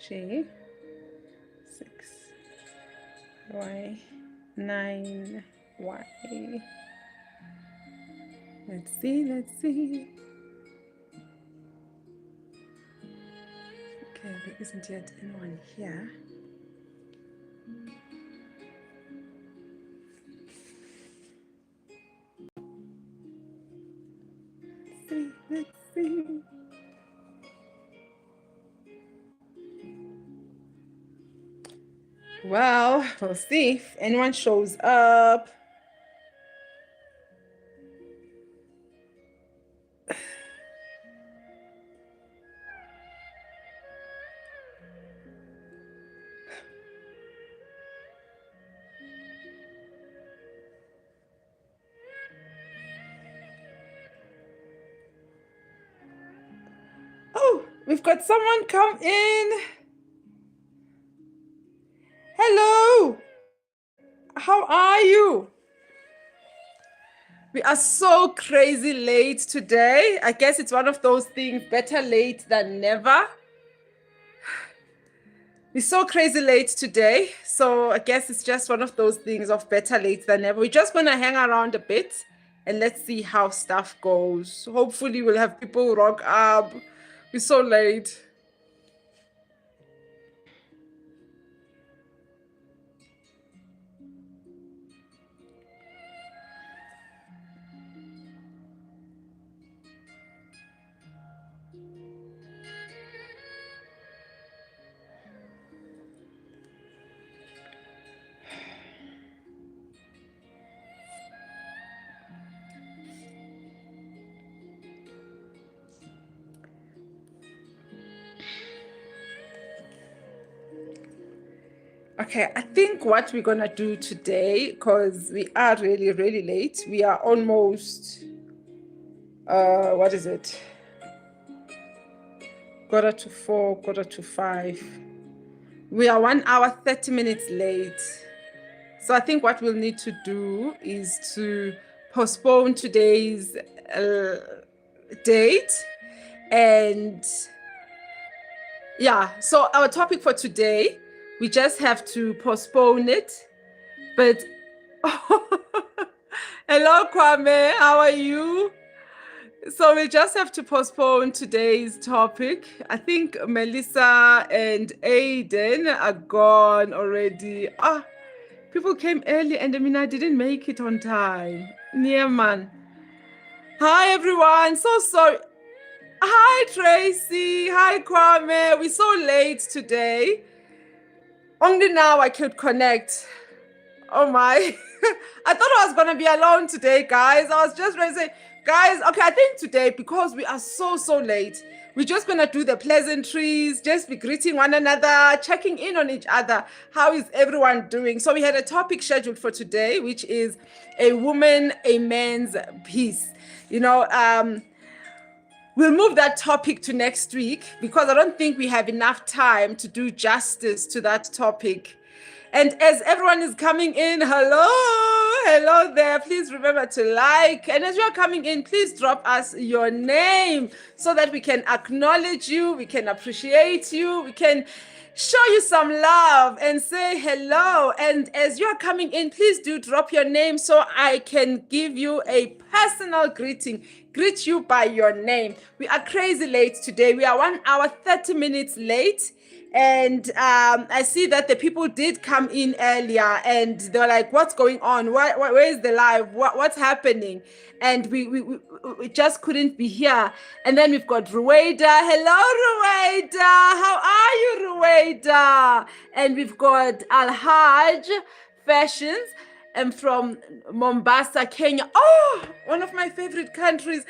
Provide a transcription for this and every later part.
G 6 Y 9 Y. Let's see. Okay, there isn't yet anyone here. Let's see. Well, we'll see if anyone shows up. Oh, we've got someone come in. Hello. How are you? We are so crazy late today. I guess it's one of those things, better late than never. We're so crazy late today. So I guess it's just one of those things of better late than never. We're just going to hang around a bit and let's see how stuff goes. Hopefully we'll have people rock up. We're so late. Okay, I think what we're gonna do today, because we are really, really late. We are almost, what is it? 4:45, 4:45. We are 1 hour, 30 minutes late. So I think what we'll need to do is to postpone today's date. And yeah, so our topic for today, we just have to postpone it. But hello, Kwame, how are you? So we just have to postpone today's topic. I think Melissa and Aiden are gone already. People came early and I didn't make it on time. Yeah, man. Hi, everyone. So sorry. Hi, Tracy. Hi, Kwame. We're so late today. Only now I could connect. Oh my. I thought I was going to be alone today, guys. I was just ready to say, guys, okay, I think today, because we are so late, we're just going to do the pleasantries, just be greeting one another, checking in on each other. How is everyone doing? So we had a topic scheduled for today, which is a woman, a man's peace. You know, we'll move that topic to next week because I don't think we have enough time to do justice to that topic. And as everyone is coming in, hello there. Please remember to like. And as you are coming in, please drop us your name so that we can acknowledge you, we can appreciate you, we can show you some love and say hello. And as you are coming in, please do drop your name so I can give you a personal greeting. Greet you by your name. We are crazy late today. We are 1 hour, 30 minutes late. And I see that the people did come in earlier and they're like, what's going on? Where is the live? What's happening? And we just couldn't be here. And then we've got Ruwaida. Hello, Ruwaida. How are you, Ruwaida? And we've got Al-Haj Fashions. I'm from Mombasa, Kenya. Oh, one of my favorite countries.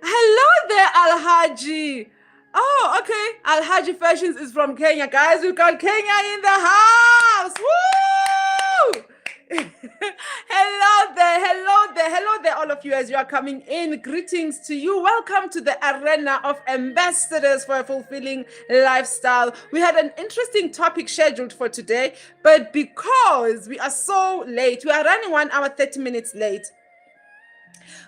Hello there, Al-Haji. Oh, okay. Al-Haji Fashions is from Kenya. Guys, we've got Kenya in the house. Woo! Hello there, all of you as you are coming in. Greetings to you. Welcome to the arena of ambassadors for a fulfilling lifestyle. We had an interesting topic scheduled for today, but because we are so late, we are running 1 hour, 30 minutes late,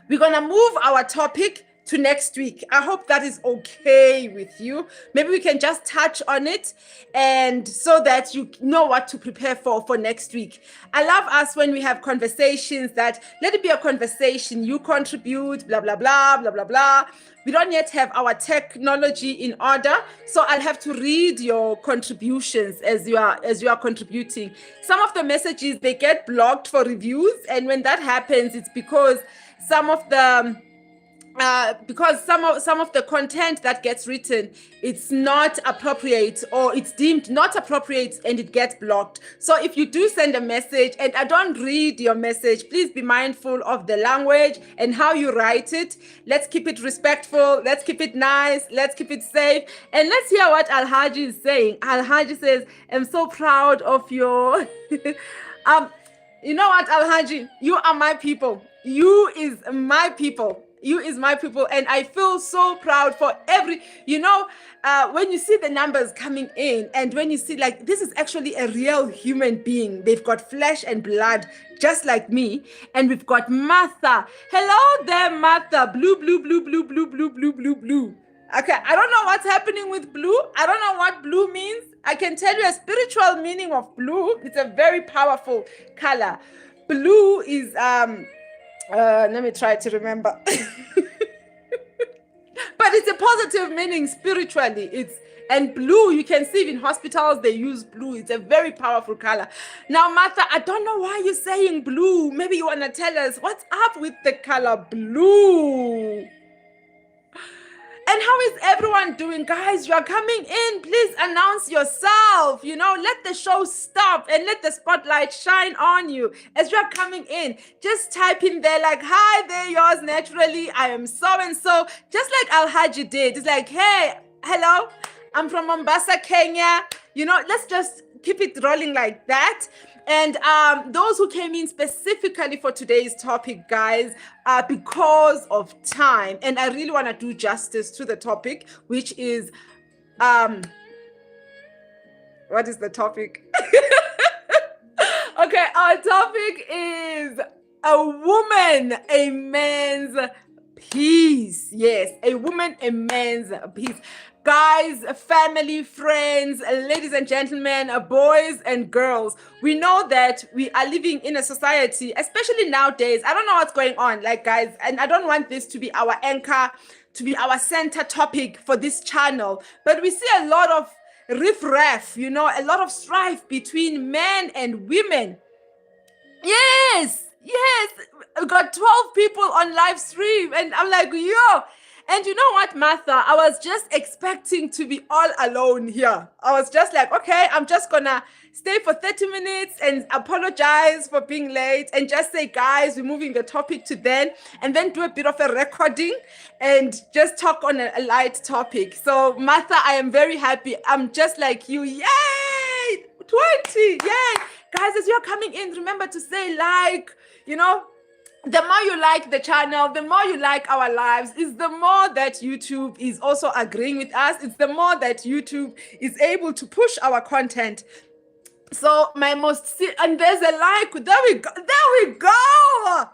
we're going to move our topic to next week. I hope that is okay with you. Maybe we can just touch on it, and so that you know what to prepare for next week. I love us when we have conversations that let it be a conversation. You contribute, blah, blah, blah, blah, blah, blah. We don't yet have our technology in order, so I'll have to read your contributions as you are contributing. Some of the messages, they get blocked for reviews, and when that happens, it's because some of the content that gets written, it's not appropriate, or it's deemed not appropriate, and it gets blocked. So if you do send a message and I don't read your message, please be mindful of the language and how you write it. Let's keep it respectful. Let's keep it nice. Let's keep it safe. And let's hear what Alhaji is saying. Alhaji says, I'm so proud of your... you know what, Alhaji? You are my people. You is my people. You is my people, and I feel so proud for every, when you see the numbers coming in, and when you see like this is actually a real human being. They've got flesh and blood just like me. And we've got Martha. Hello there, Martha. Blue, blue, blue, blue, blue, blue, blue, blue, blue. Okay, I don't know what's happening with blue. I don't know what blue means. I can tell you a spiritual meaning of blue. It's a very powerful color. Blue is let me try to remember. But it's a positive meaning spiritually. And blue, you can see in hospitals, they use blue. It's a very powerful color. Now, Martha, I don't know why you're saying blue. Maybe you want to tell us what's up with the color blue. And how is everyone doing? Guys, you are coming in. Please announce yourself. Let the show stop and let the spotlight shine on you as you are coming in. Just type in there like, hi there, yours naturally. I am so-and-so. Just like Alhaji did. It's like, hey, hello, I'm from Mombasa, Kenya. Let's just keep it rolling like that. And those who came in specifically for today's topic, guys, because of time, and I really want to do justice to the topic, which is, what is the topic? Okay, our topic is a woman, a man's peace. Yes, a woman, a man's peace. Guys, family, friends, ladies and gentlemen, boys and girls, we know that we are living in a society, especially nowadays. I don't know what's going on, guys, and I don't want this to be our anchor, to be our center topic for this channel, but we see a lot of riff-raff, a lot of strife between men and women. Yes, we got 12 people on live stream, and I'm like, yo. And you know what, Martha? I was just expecting to be all alone here. I was just like, okay, I'm just gonna stay for 30 minutes and apologize for being late and just say, guys, we're moving the topic to then, and then do a bit of a recording and just talk on a light topic. So, Martha, I am very happy. I'm just like you. Yay! 20! Yay! Guys, as you're coming in, remember to say the more you like the channel, the more you like our lives, is the more that YouTube is also agreeing with us. It's the more that YouTube is able to push our content. So and there's a like. There we go. Now.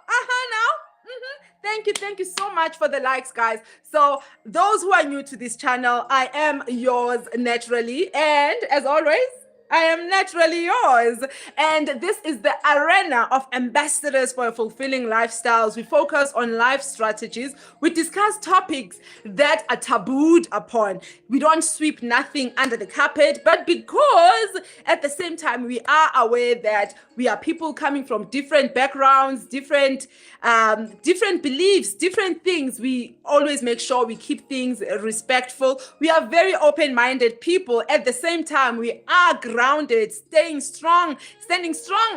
Thank you so much for the likes, guys. So those who are new to this channel, I am yours naturally, and as always, I am naturally yours. And this is the arena of ambassadors for fulfilling lifestyles. We focus on life strategies. We discuss topics that are tabooed upon. We don't sweep nothing under the carpet, but because at the same time, we are aware that we are people coming from different backgrounds, different beliefs, different things. We always make sure we keep things respectful. We are very open-minded people. At the same time, we are grounded, standing strong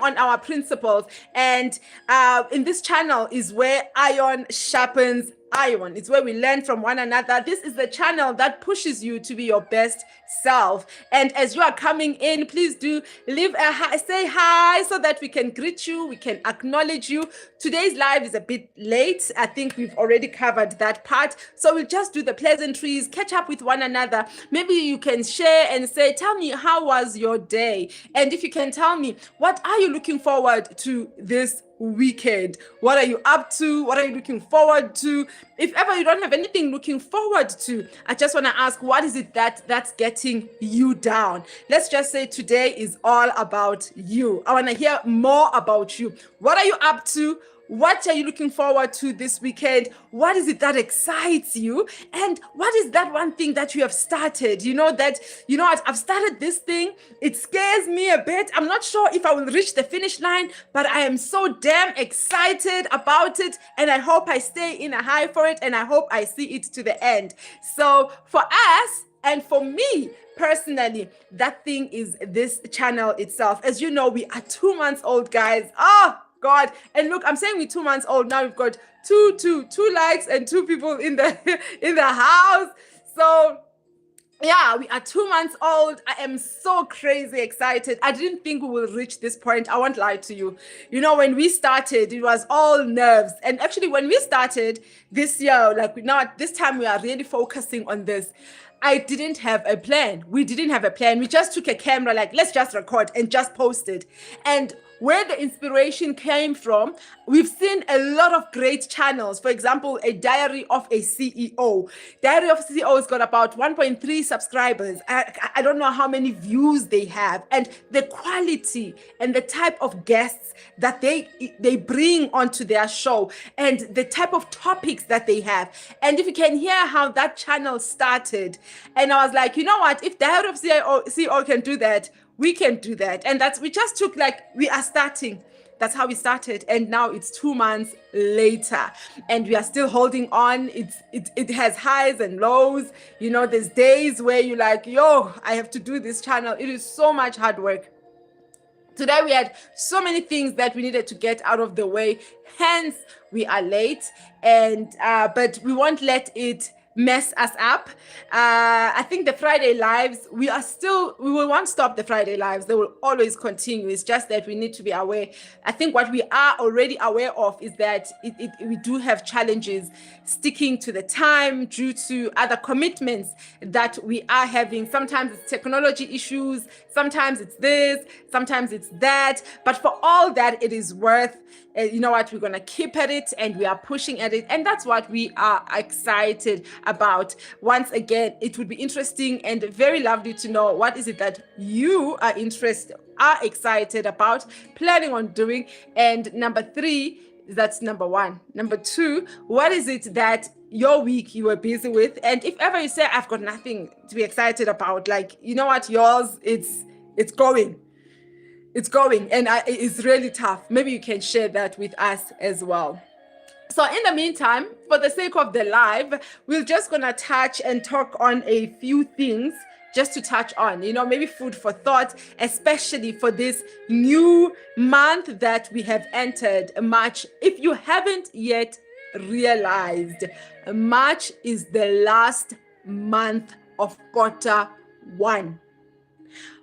on our principles. And in this channel is where iron sharpens iron. It's where we learn from one another. This is the channel that pushes you to be your best self. And as you are coming in, please do leave a hi, say hi so that we can greet you, we can acknowledge you. Today's live is a bit late. I think we've already covered that part. So we'll just do the pleasantries, catch up with one another. Maybe you can share and say, tell me, how was your day? And if you can tell me, what are you looking forward to this weekend? What are you up to? What are you looking forward to? If ever you don't have anything looking forward to, I just want to ask, what is it that's getting you down? Let's just say today is all about you. I want to hear more about you. What are you up to? What are you looking forward to this weekend? What is it that excites you? And what is that one thing that you have started? You know what, I've started this thing. It scares me a bit. I'm not sure if I will reach the finish line, but I am so damn excited about it. And I hope I stay in a high for it. And I hope I see it to the end. So for us, and for me personally, that thing is this channel itself. As you know, we are 2 months old, guys. Oh, God. And look, I'm saying we're 2 months old. Now we've got two likes and 2 people in the in the house. So yeah, we are 2 months old. I am so crazy excited. I didn't think we will reach this point. I won't lie to you. You know, when we started, it was all nerves. And actually, when we started this year, like this time we are really focusing on this. I didn't have a plan. We didn't have a plan. We just took a camera, like, let's just record and just post it. And where the inspiration came from, we've seen a lot of great channels. For example, a Diary of a CEO. Diary of a CEO has got about 1.3 subscribers. I don't know how many views they have. And the quality and the type of guests that they bring onto their show and the type of topics that they have. And if you can hear how that channel started, and I was like, you know what, if Diary of CEO can do that, we can do that. And we just took, like, we are starting. That's how we started. And now it's 2 months later and we are still holding on. It has highs and lows. You know, there's days where you're like, yo, I have to do this channel. It is so much hard work. Today we had so many things that we needed to get out of the way. Hence, we are late. And but we won't let it mess us up. I think the Friday lives, we will won't stop the Friday lives. They will always continue. It's just that we need to be aware. I think what we are already aware of is that we do have challenges sticking to the time due to other commitments that we are having. Sometimes it's technology issues, sometimes it's this, sometimes it's that. But for all that, it is worth, you know what, we're going to keep at it and we are pushing at it. And that's what we are excited about. Once again, it would be interesting and very lovely to know what is it that you are excited about, planning on doing. And number 3, that's number 1. Number 2, what is it that your week you were busy with? And if ever you say, I've got nothing to be excited about, like, you know what, yours, it's going. It's going and it's really tough. Maybe you can share that with us as well. So in the meantime, for the sake of the live, we're just going to touch and talk on a few things just to touch on, you know, maybe food for thought, especially for this new month that we have entered, March. If you haven't yet realized, March is the last month of quarter 1.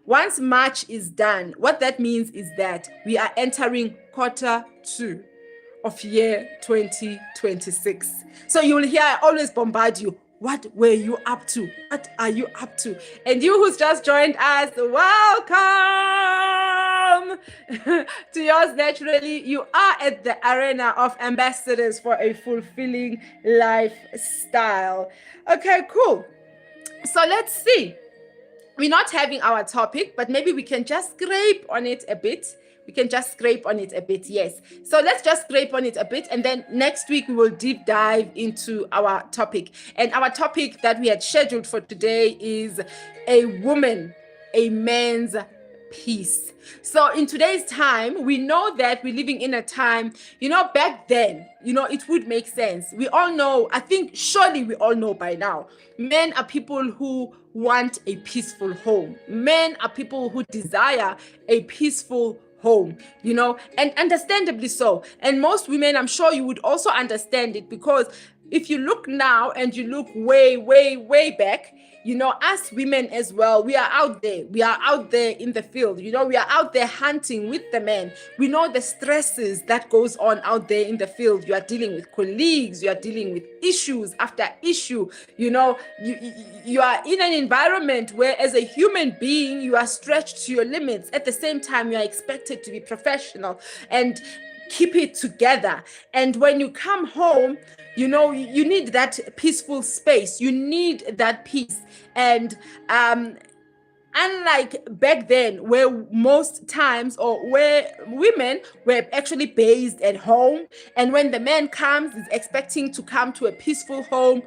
Once March is done, what that means is that we are entering quarter 2 of year 2026. So you will hear, I always bombard you. What were you up to? What are you up to? And you who's just joined us, welcome to Yours Naturally. You are at the arena of ambassadors for a fulfilling lifestyle. Okay, cool. So let's see. We're not having our topic, but maybe we can just scrape on it a bit. Yes. So let's just scrape on it a bit. And then next week, we will deep dive into our topic. And our topic that we had scheduled for today is a woman, a man's peace. So in today's time, we know that we're living in a time, you know, back then, you know, it would make sense. We all know, I think surely we all know by now, men are people who want a peaceful home. Men are people who desire a peaceful home, you know, and understandably so. And most women, I'm sure you would also understand it, because if you look now and you look way, way, way back, you know, us women as well, we are out there. We are out there in the field. You know, we are out there hunting with the men. We know the stresses that goes on out there in the field. You are dealing with colleagues. You are dealing with issues after issue. You know, you are in an environment where as a human being, you are stretched to your limits. At the same time, you are expected to be professional. And keep it together. And when you come home, you know, you need that peaceful space. You need that peace. And unlike back then, where most times, or where women were actually based at home, and when the man comes, is expecting to come to a peaceful home,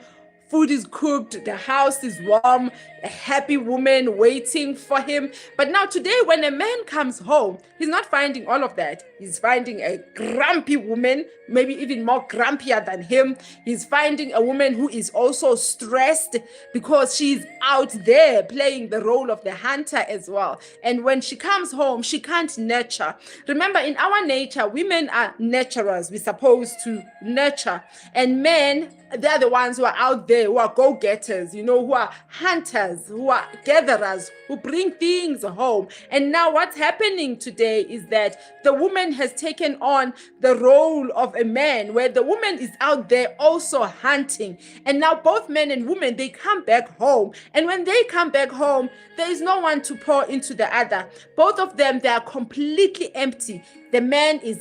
food is cooked, the house is warm, a happy woman waiting for him. But now today, when a man comes home, he's not finding all of that. He's finding a grumpy woman, maybe even more grumpier than him. He's finding a woman who is also stressed because she's out there playing the role of the hunter as well. And when she comes home, she can't nurture. Remember, in our nature, women are nurturers. We're supposed to nurture. And men, they're the ones who are out there, who are go-getters, you know, who are hunters, who are gatherers, who bring things home. And now what's happening today is that the woman has taken on the role of a man, where the woman is out there also hunting. And now both men and women, they come back home. And when they come back home, there is no one to pour into the other. Both of them, they are completely empty. The man is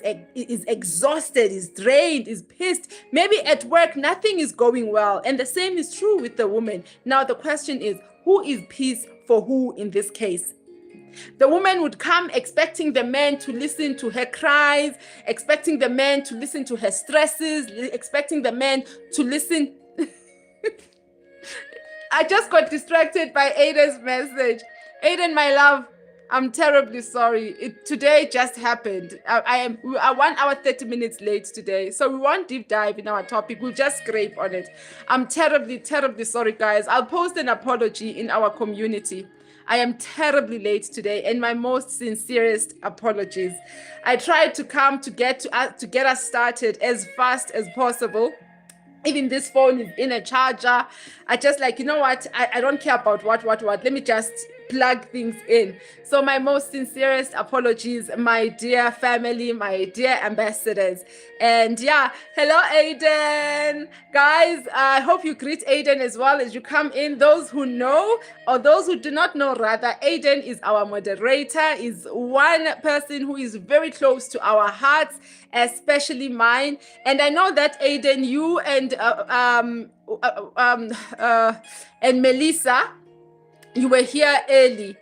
exhausted, is drained, is pissed. Maybe at work, nothing is going well. And the same is true with the woman. Now, the question is, who is peace for who in this case? The woman would come expecting the man to listen to her cries, expecting the man to listen to her stresses, expecting the man to listen. I just got distracted by Aiden's message. Aiden, my love, I'm terribly sorry. Today just happened. We are 1 hour, 30 minutes late today. So we won't deep dive in our topic. We'll just scrape on it. I'm terribly, terribly sorry, guys. I'll post an apology in our community. I am terribly late today, and my most sincerest apologies. I tried to come to get us started as fast as possible. Even this phone is in a charger. I just like, you know what? I don't care about what. Let me just plug things in. So my most sincerest apologies, my dear family, my dear ambassadors. And yeah, hello, Aiden. Guys, I hope you greet Aiden as well as you come in. Those who know, or those who do not know rather, Aiden is our moderator, is one person who is very close to our hearts, especially mine. And I know that Aiden, you and Melissa, you were here early.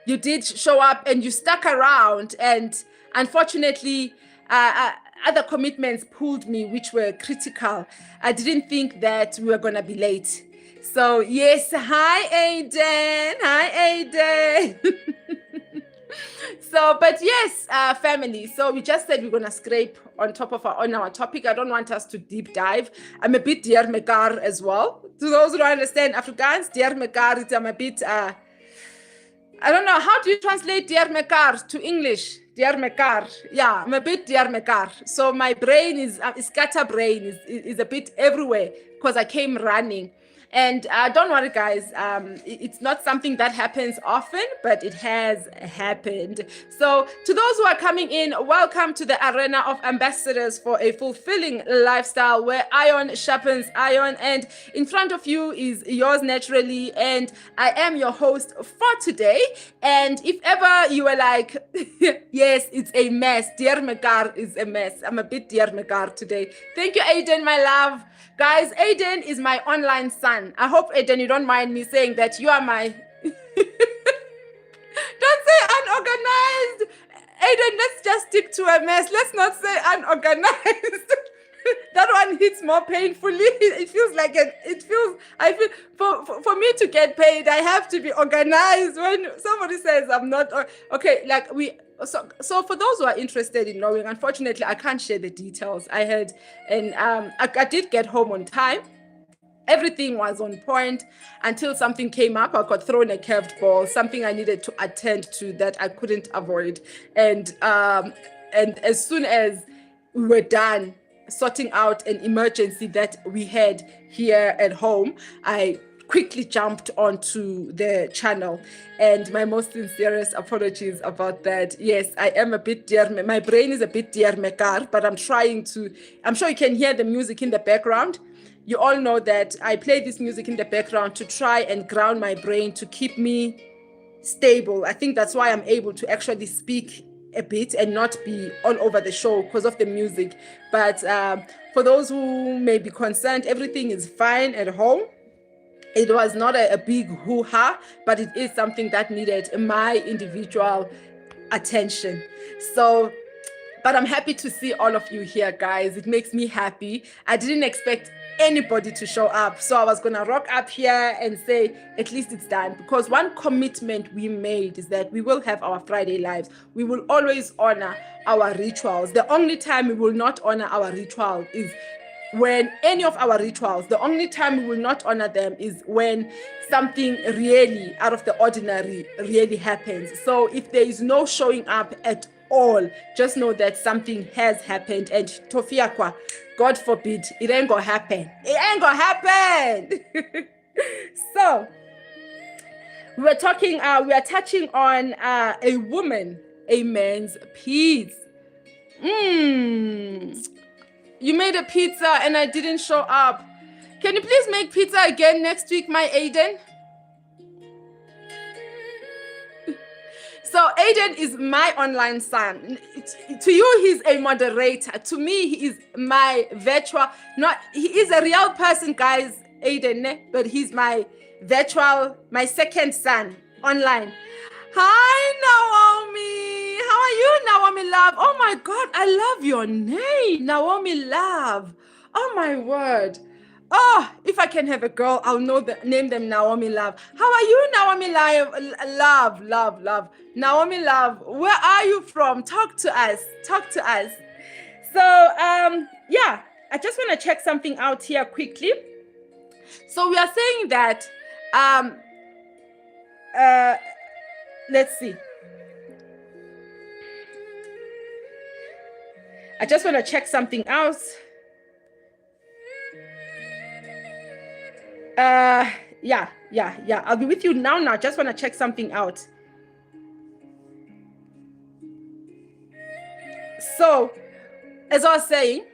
You did show up and you stuck around. And unfortunately, other commitments pulled me, which were critical. I didn't think that we were going to be late. So yes, hi, Aiden. Hi, Aiden. So, but yes, family. So we just said we're going to scrape on top of on our topic. I don't want us to deep dive. I'm a bit dear mekar as well. To those who don't understand Afrikaans, dear mekar, I'm a bit, I don't know. How do you translate dear mekar to English? Dear mekar. Yeah, I'm a bit dear mekar. So my brain is scatterbrain is a bit everywhere because I came running. And don't worry, guys. It's not something that happens often, but it has happened. So to those who are coming in, welcome to the arena of ambassadors for a fulfilling lifestyle where iron sharpens iron. And in front of you is yours naturally. And I am your host for today. And if ever you were like, yes, it's a mess. Dear Mekar is a mess. I'm a bit Dear Mekar today. Thank you, Aiden, my love. Guys, Aiden is my online son. I hope, Aiden, you don't mind me saying that you are my... Don't say unorganized. Aiden, let's just stick to a mess. Let's not say unorganized. That one hits more painfully. It feels like I feel for me to get paid, I have to be organized. When somebody says I'm not, okay, like so for those who are interested in knowing, unfortunately, I can't share the details. I had, and I did get home on time. Everything was on point until something came up. I got thrown a curved ball, something I needed to attend to that I couldn't avoid. And as soon as we were done sorting out an emergency that we had here at home, I quickly jumped onto the channel, and my most sincerest apologies about that. Yes, I am a bit dear, my brain is a bit dear mekar, but I'm sure you can hear the music in the background. You all know that I play this music in the background to try and ground my brain, to keep me stable. I think that's why I'm able to actually speak a bit and not be all over the show because of the music. But for those who may be concerned, everything is fine at home. It was not a big hoo-ha, but it is something that needed my individual attention. So, but I'm happy to see all of you here, guys. It makes me happy. I didn't expect anybody to show up, so I was gonna rock up here and say at least it's done, because one commitment we made is that we will have our Friday lives. We will always honor our rituals. The only time we will not honor our ritual is when any of our rituals, the only time we will not honor them is when something really out of the ordinary really happens. So if there is no showing up at all, just know that something has happened, and Tofiakwa, God forbid, it ain't gonna happen. It ain't gonna happen. So we are touching on a woman, a man's peace. You made a pizza and I didn't show up. Can you please make pizza again next week, my Aiden? So Aiden is my online son. To you, he's a moderator. To me, he is my virtual, he is a real person, guys, Aiden, but he's my virtual, my second son online. Hi, Naomi. How are you, Naomi Love? Oh my God, I love your name, Naomi Love. Oh my word. Oh, if I can have a girl, I'll name them Naomi Love. How are you, Naomi Love? Naomi Love, where are you from? Talk to us. So, yeah, I just want to check something out here quickly. So we are saying that, let's see. I just want to check something else. Yeah. I'll be with you now. Just want to check something out. So, as I was saying,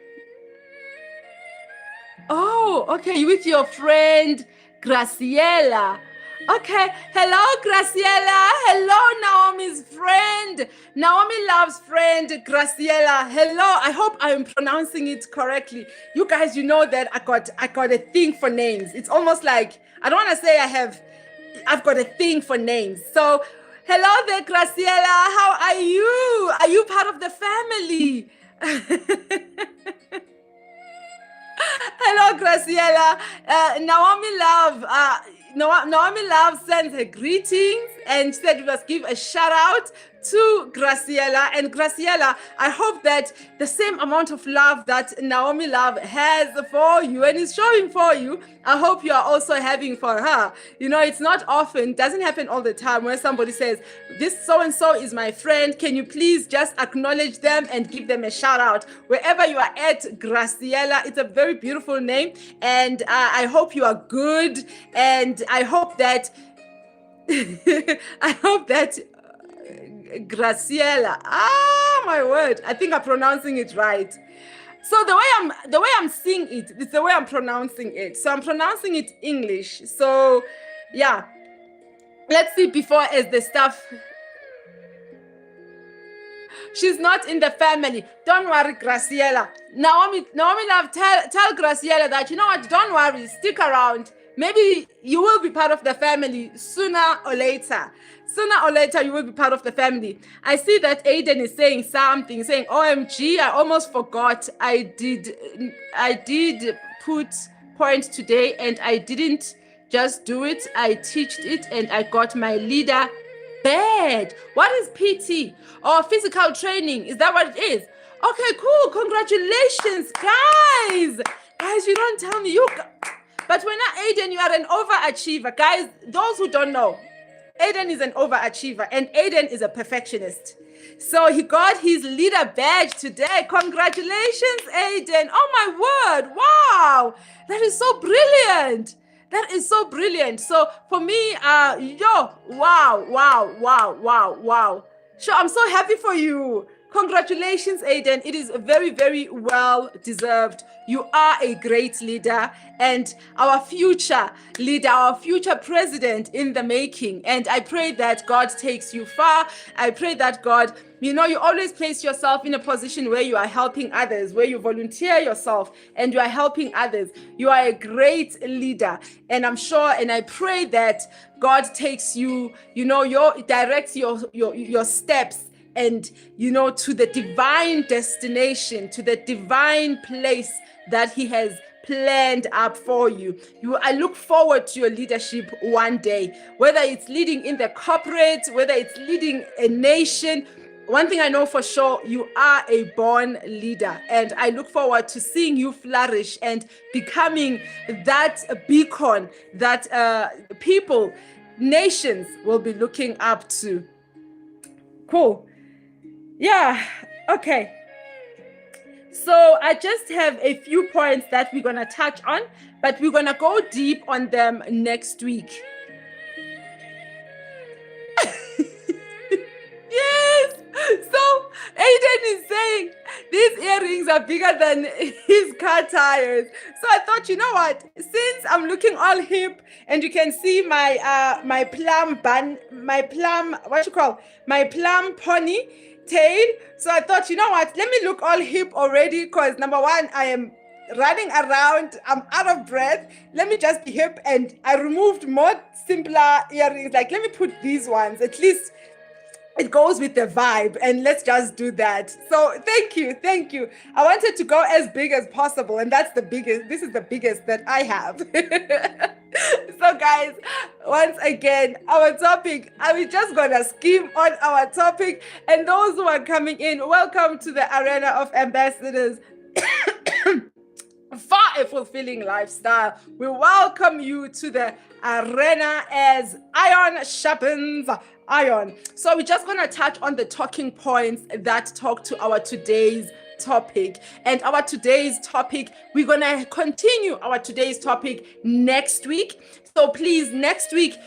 oh, okay, you with your friend Graciela. Okay, hello, Graciela. Hello, Naomi's friend. Naomi Love's friend, Graciela. Hello, I hope I'm pronouncing it correctly. You guys, you know that I got a thing for names. It's almost like, I don't want to say I've got a thing for names. So, hello there, Graciela. How are you? Are you part of the family? Hello, Graciela. Naomi Love sends her greetings and said we must give a shout out to Graciela. And Graciela, I hope that the same amount of love that Naomi Love has for you and is showing for you, I hope you are also having for her. You know, it's not often, doesn't happen all the time where somebody says, this so-and-so is my friend. Can you please just acknowledge them and give them a shout out? Wherever you are at, Graciela, it's a very beautiful name. And I hope you are good. And I hope that, Graciela, my word, I think I'm pronouncing it right. So the way I'm seeing it, it's the way I'm pronouncing it. So I'm pronouncing it English. So yeah, let's see before as the stuff. She's not in the family. Don't worry, Graciela. Naomi Love, tell Graciela that, you know what, don't worry, stick around. Maybe you will be part of the family sooner or later. Sooner or later, you will be part of the family. I see that Aiden is saying something, saying, OMG, I almost forgot. I did put point today and I didn't just do it. I teached it and I got my leader badge. What is PT? Or physical training? Is that what it is? Okay, cool. Congratulations, guys. Guys, you don't tell me. But when Aiden, you are an overachiever. Guys, those who don't know, Aiden is an overachiever and Aiden is a perfectionist. So he got his leader badge today. Congratulations, Aiden. Oh my word. Wow. That is so brilliant. That is so brilliant. So for me, wow. Sure, I'm so happy for you. Congratulations, Aiden. It is very, very well deserved. You are a great leader and our future leader, our future president in the making. And I pray that God takes you far. I pray that God, you always place yourself in a position where you are helping others, where you volunteer yourself and you are helping others. You are a great leader. And I'm sure, and I pray that God takes you, directs your steps and to the divine destination, to the divine place that he has planned up for you. I look forward to your leadership one day, whether it's leading in the corporate, whether it's leading a nation. One thing I know for sure, you are a born leader, and I look forward to seeing you flourish and becoming that beacon that nations will be looking up to. Cool. Yeah, okay. So I just have a few points that we're going to touch on, but we're going to go deep on them next week. Yes. So Aiden is saying these earrings are bigger than his car tires. So I thought, you know what? Since I'm looking all hip and you can see my plum bun, my plum pony tail. So I thought, you know what? Let me look all hip already because number one, I am running around. I'm out of breath. Let me just be hip. And I removed more simpler earrings. Like, let me put these ones. At least it goes with the vibe, and let's just do that. So thank you. I wanted to go as big as possible, and that's the biggest. This is the biggest that I have. So guys, once again, our topic, we're just gonna skim on our topic, and those who are coming in, welcome to the Arena of Ambassadors. For a fulfilling lifestyle, we welcome you to the arena as iron sharpens iron. So we're just going to touch on the talking points that talk to our today's topic. And our today's topic, we're going to continue our today's topic next week. So please, next week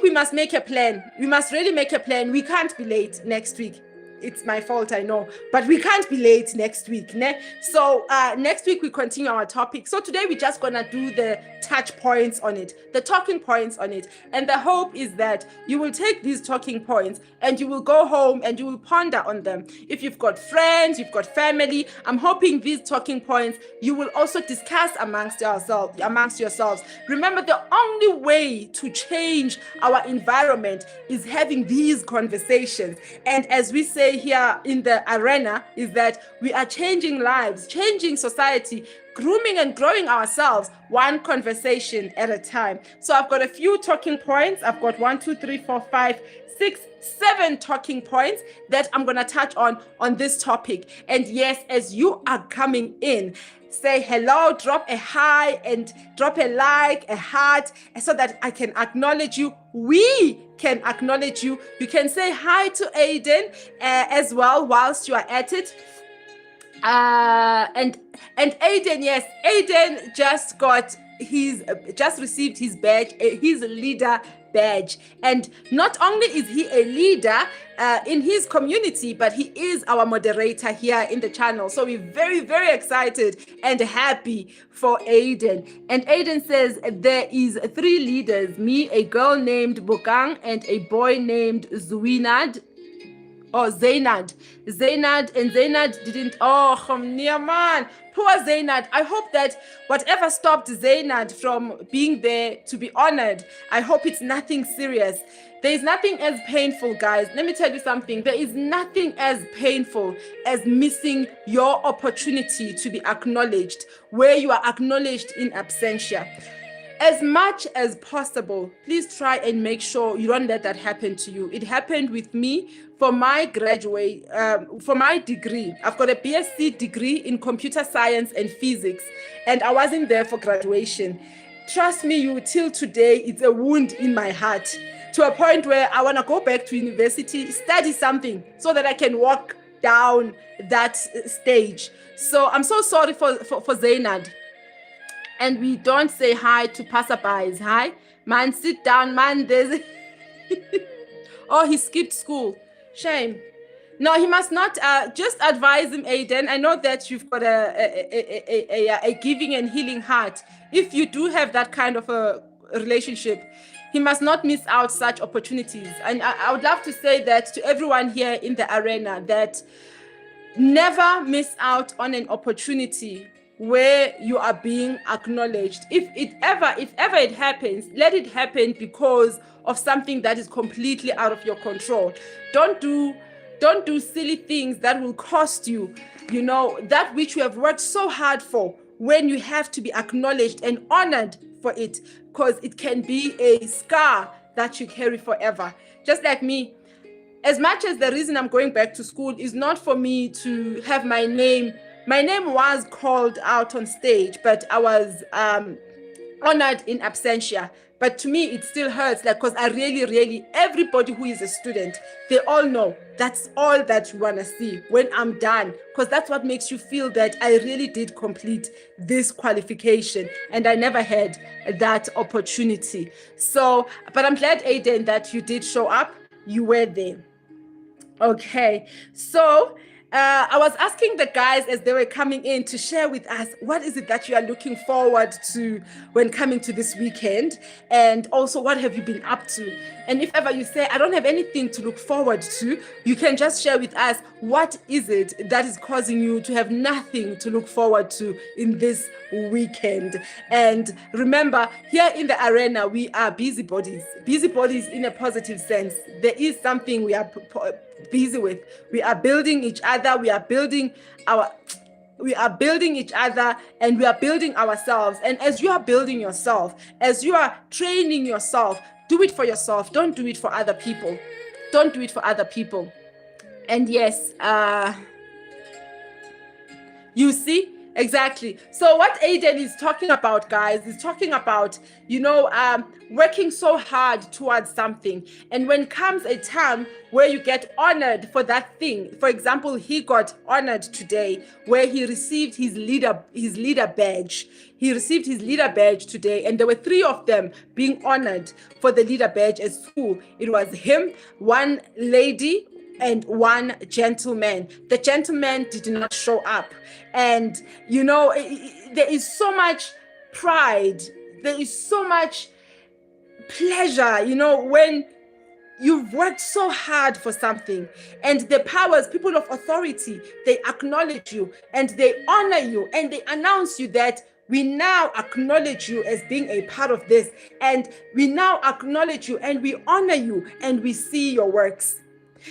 we must make a plan. We must really make a plan. We can't be late next week. It's my fault, I know, but we can't be late next week. So next week we continue our topic. So today we're just gonna do the touch points on it, the talking points on it. And the hope is that you will take these talking points and you will go home and you will ponder on them. If you've got friends, you've got family, I'm hoping these talking points you will also discuss amongst yourselves. Remember, the only way to change our environment is having these conversations. And as we say here in the arena, is that we are changing lives, changing society, grooming and growing ourselves one conversation at a time. So I've got a few talking points. I've got 1, 2, 3, 4, 5, 6, 7 talking points that I'm going to touch on this topic. And yes, as you are coming in, say hello, drop a hi and drop a like, a heart, so that I can acknowledge you. We can acknowledge you. You can say hi to Aiden as well whilst you are at it. And Aiden, yes, Aiden just received his badge, his leader badge. And not only is he a leader in his community, but he is our moderator here in the channel. So we're very, very excited and happy for Aiden. And Aiden says there is 3 leaders, me, a girl named Bokang, and a boy named Zainad. And Zainad didn't. Man, poor Zainad. I hope that whatever stopped Zainad from being there to be honored, I hope it's nothing serious. There is nothing as painful, guys. Let me tell you something. There is nothing as painful as missing your opportunity to be acknowledged, where you are acknowledged in absentia. As much as possible, please try and make sure you don't let that happen to you. It happened with me for my degree. I've got a BSc degree in computer science and physics, and I wasn't there for graduation. Trust me, till today, it's a wound in my heart, to a point where I want to go back to university, study something so that I can walk down that stage. So I'm so sorry for Zainad. And we don't say hi to passerbys. Hi, man, sit down, man. There's oh, he skipped school. Shame. No, he must not. Just advise him, Aiden. I know that you've got a giving and healing heart. If you do have that kind of a relationship, he must not miss out such opportunities. And I would love to say that to everyone here in the arena, that never miss out on an opportunity where you are being acknowledged. If ever it happens, let it happen because of something that is completely out of your control. Don't do silly things that will cost you, that which you have worked so hard for, when you have to be acknowledged and honored for it, because it can be a scar that you carry forever. Just like me, as much as the reason I'm going back to school is not for me to have my name was called out on stage, but I was honored in absentia. But to me, it still hurts, because I really, everybody who is a student, they all know that's all that you want to see when I'm done, because that's what makes you feel that I really did complete this qualification, and I never had that opportunity. So, but I'm glad, Aiden, that you did show up. You were there. Okay, so I was asking the guys as they were coming in to share with us, what is it that you are looking forward to when coming to this weekend? And also, what have you been up to? And if ever you say, I don't have anything to look forward to, you can just share with us, what is it that is causing you to have nothing to look forward to in this weekend? And remember, here in the arena, we are busybodies in a positive sense. There is something we are busy with. We are building each other, we are building each other, and we are building ourselves. And as you are building yourself, as you are training yourself, do it for yourself. Don't do it for other people. And yes, you see, exactly. So what Aiden is talking about, guys, is talking about, working so hard towards something. And when comes a time where you get honored for that thing, for example, he got honored today where he received his leader badge. He received his leader badge today, and there were 3 of them being honored for the leader badge at school. It was him, one lady, and one gentleman. The gentleman did not show up. And, there is so much pride. There is so much pleasure, when you've worked so hard for something, and the powers, people of authority, they acknowledge you and they honor you and they announce you that we now acknowledge you as being a part of this, and we now acknowledge you and we honor you and we see your works.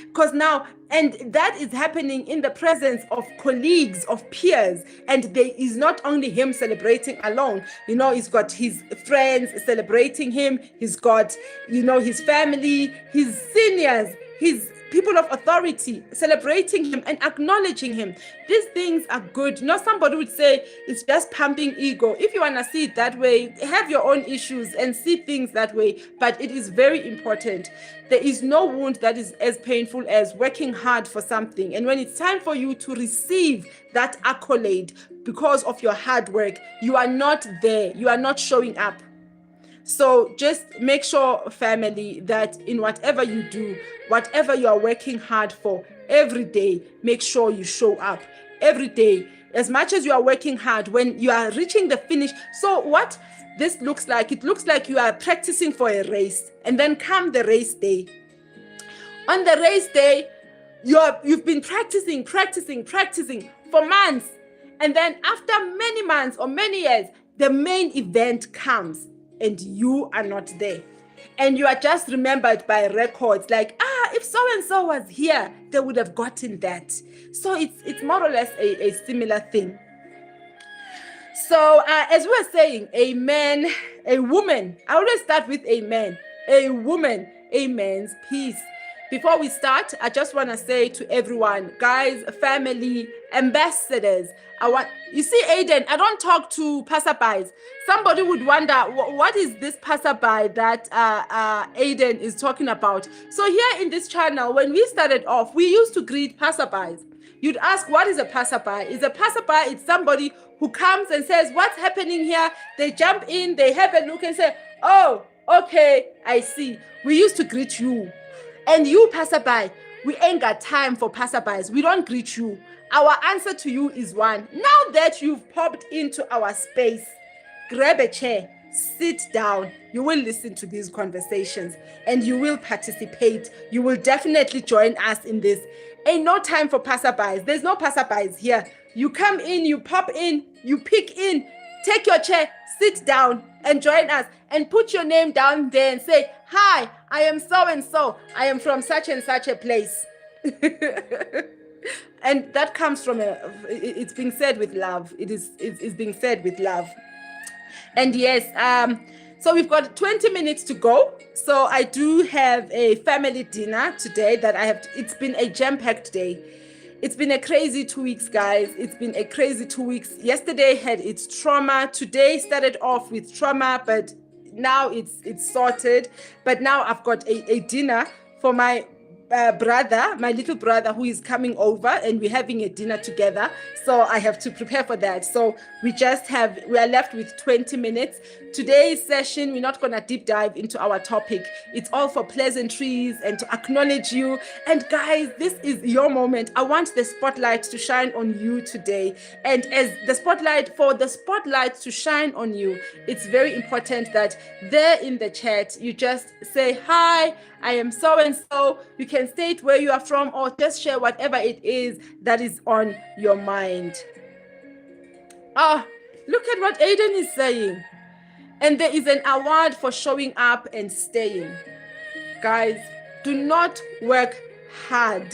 Because now, and that is happening in the presence of colleagues, of peers, and there is not only him celebrating alone. He's got his friends celebrating him. He's got, his family, his seniors, his people of authority celebrating him and acknowledging him. These things are good. Somebody would say it's just pumping ego. If you want to see it that way, have your own issues and see things that way. But it is very important. There is no wound that is as painful as working hard for something. And when it's time for you to receive that accolade because of your hard work, you are not there. You are not showing up. So just make sure, family, that in whatever you do, whatever you are working hard for, every day, make sure you show up. Every day, as much as you are working hard, when you are reaching the finish. So what this looks like, it looks like you are practicing for a race, and then come the race day. On the race day, you've been practicing for months. And then after many months or many years, the main event comes. And you are not there. And you are just remembered by records like, if so-and-so was here, they would have gotten that. So it's more or less a similar thing. So as we were saying, a man, a woman, I always start with a man, a woman, a man's peace. Before we start, I just want to say to everyone, guys, family, ambassadors, you see, Aiden, I don't talk to passerbys. Somebody would wonder, what is this passerby that Aiden is talking about? So here in this channel, when we started off, we used to greet passerbys. You'd ask, what is a passerby? Is a passerby, it's somebody who comes and says, what's happening here? They jump in, they have a look and say, oh, okay, I see. We used to greet you. And you, passerby, We ain't got time for passerbys. We don't greet you. Our answer to you is one. Now that you've popped into our space, grab a chair, sit down. You will listen to these conversations and you will participate. You will definitely join us in this. Ain't no time for passerbys. There's no passerbys here. You come in, you pop in, you pick in, take your chair, sit down and join us and put your name down there and say, hi, I am so-and-so. I am from such and such a place. And that comes from it's being said with love. It's being said with love. And yes, so we've got 20 minutes to go. So I do have a family dinner today that it's been a jam-packed day. It's been a crazy 2 weeks, guys. It's been a crazy 2 weeks. Yesterday had its trauma. Today started off with trauma, but now it's sorted. But now I've got a dinner for my brother, my little brother, who is coming over, and we're having a dinner together. So I have to prepare for that. So we are left with 20 minutes. Today's session, we're not going to deep dive into our topic. It's all for pleasantries and to acknowledge you. And guys, this is your moment. I want the spotlight to shine on you today. And as the spotlight to shine on you, it's very important that there in the chat, you just say, hi, I am so-and-so. You can state where you are from or just share whatever it is that is on your mind. Look at what Aiden is saying. And there is an award for showing up and staying. Guys, do not work hard.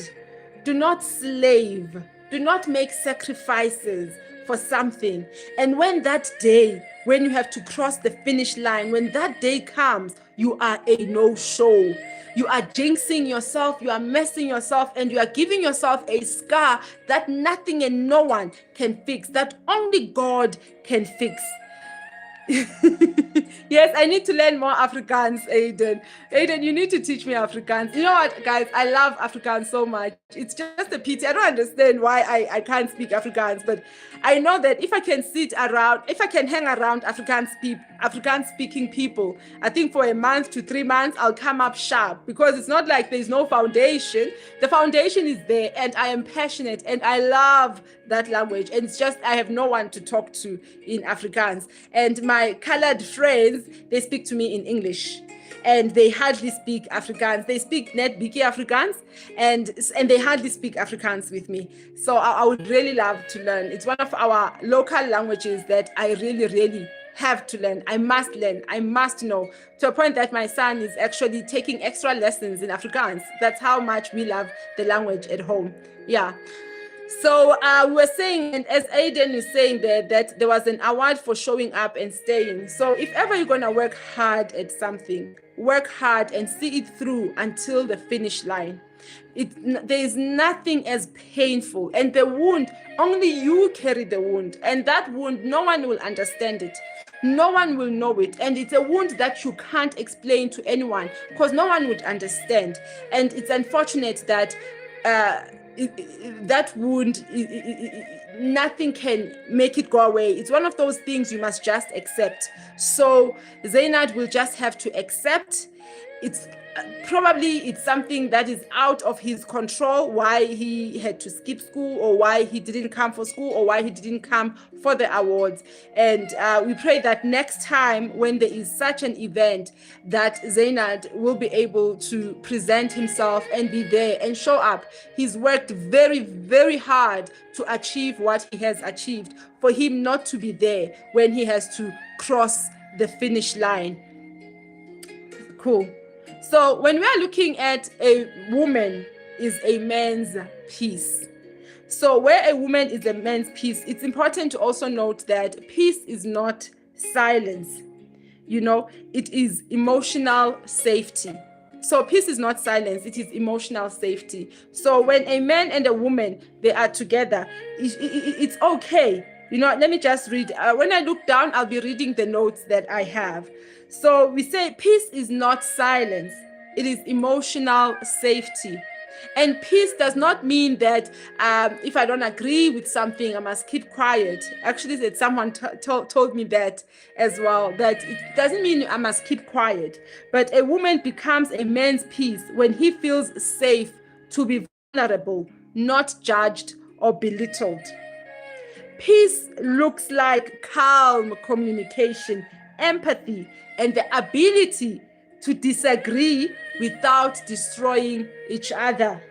Do not slave. Do not make sacrifices for something. And when that day, when you have to cross the finish line, when that day comes, you are a no-show. You are jinxing yourself, you are messing yourself, and you are giving yourself a scar that nothing and no one can fix, that only God can fix. Yes, I need to learn more Afrikaans, Aiden. Aiden, you need to teach me Afrikaans. You know what, guys? I love Afrikaans so much. It's just a pity. I don't understand why I can't speak Afrikaans, but I know that if I can hang around Afrikaans-speaking people, I think for a month to 3 months, I'll come up sharp, because it's not like there's no foundation. The foundation is there, and I am passionate, and I love that language. And it's just, I have no one to talk to in Afrikaans. And my colored friends, they speak to me in English. And they hardly speak Afrikaans. They speak net Biki Afrikaans, and they hardly speak Afrikaans with me. So I would really love to learn. It's one of our local languages that I really, really have to learn. I must learn. I must know, to a point that my son is actually taking extra lessons in Afrikaans. That's how much we love the language at home. Yeah. So we were saying, and as Aiden is saying there, that there was an award for showing up and staying. So if ever you're going to work hard at something, work hard and see it through until the finish line. There is nothing as painful, and the wound, only you carry the wound, and that wound, no one will understand it. No one will know it, and it's a wound that you can't explain to anyone, because no one would understand. And it's unfortunate that that wound, nothing can make it go away. It's one of those things you must just accept. So Zainad will just have to accept. It's something that is out of his control, why he had to skip school, or why he didn't come for school, or why he didn't come for the awards. And we pray that next time when there is such an event, that Zainad will be able to present himself and be there and show up. He's worked very, very hard to achieve what he has achieved. For him not to be there when he has to cross the finish line. Cool. So when we are looking at a woman is a man's piece. So where a woman is a man's piece, it's important to also note that peace is not silence. You know, it is emotional safety. So peace is not silence, it is emotional safety. So when a man and a woman, they are together, it's okay. You know, let me just read. When I look down, I'll be reading the notes that I have. So we say peace is not silence, it is emotional safety. And peace does not mean that if I don't agree with something, I must keep quiet. Actually, that someone told me that as well, that it doesn't mean I must keep quiet. But a woman becomes a man's peace when he feels safe to be vulnerable, not judged or belittled. Peace looks like calm communication, empathy, and the ability to disagree without destroying each other.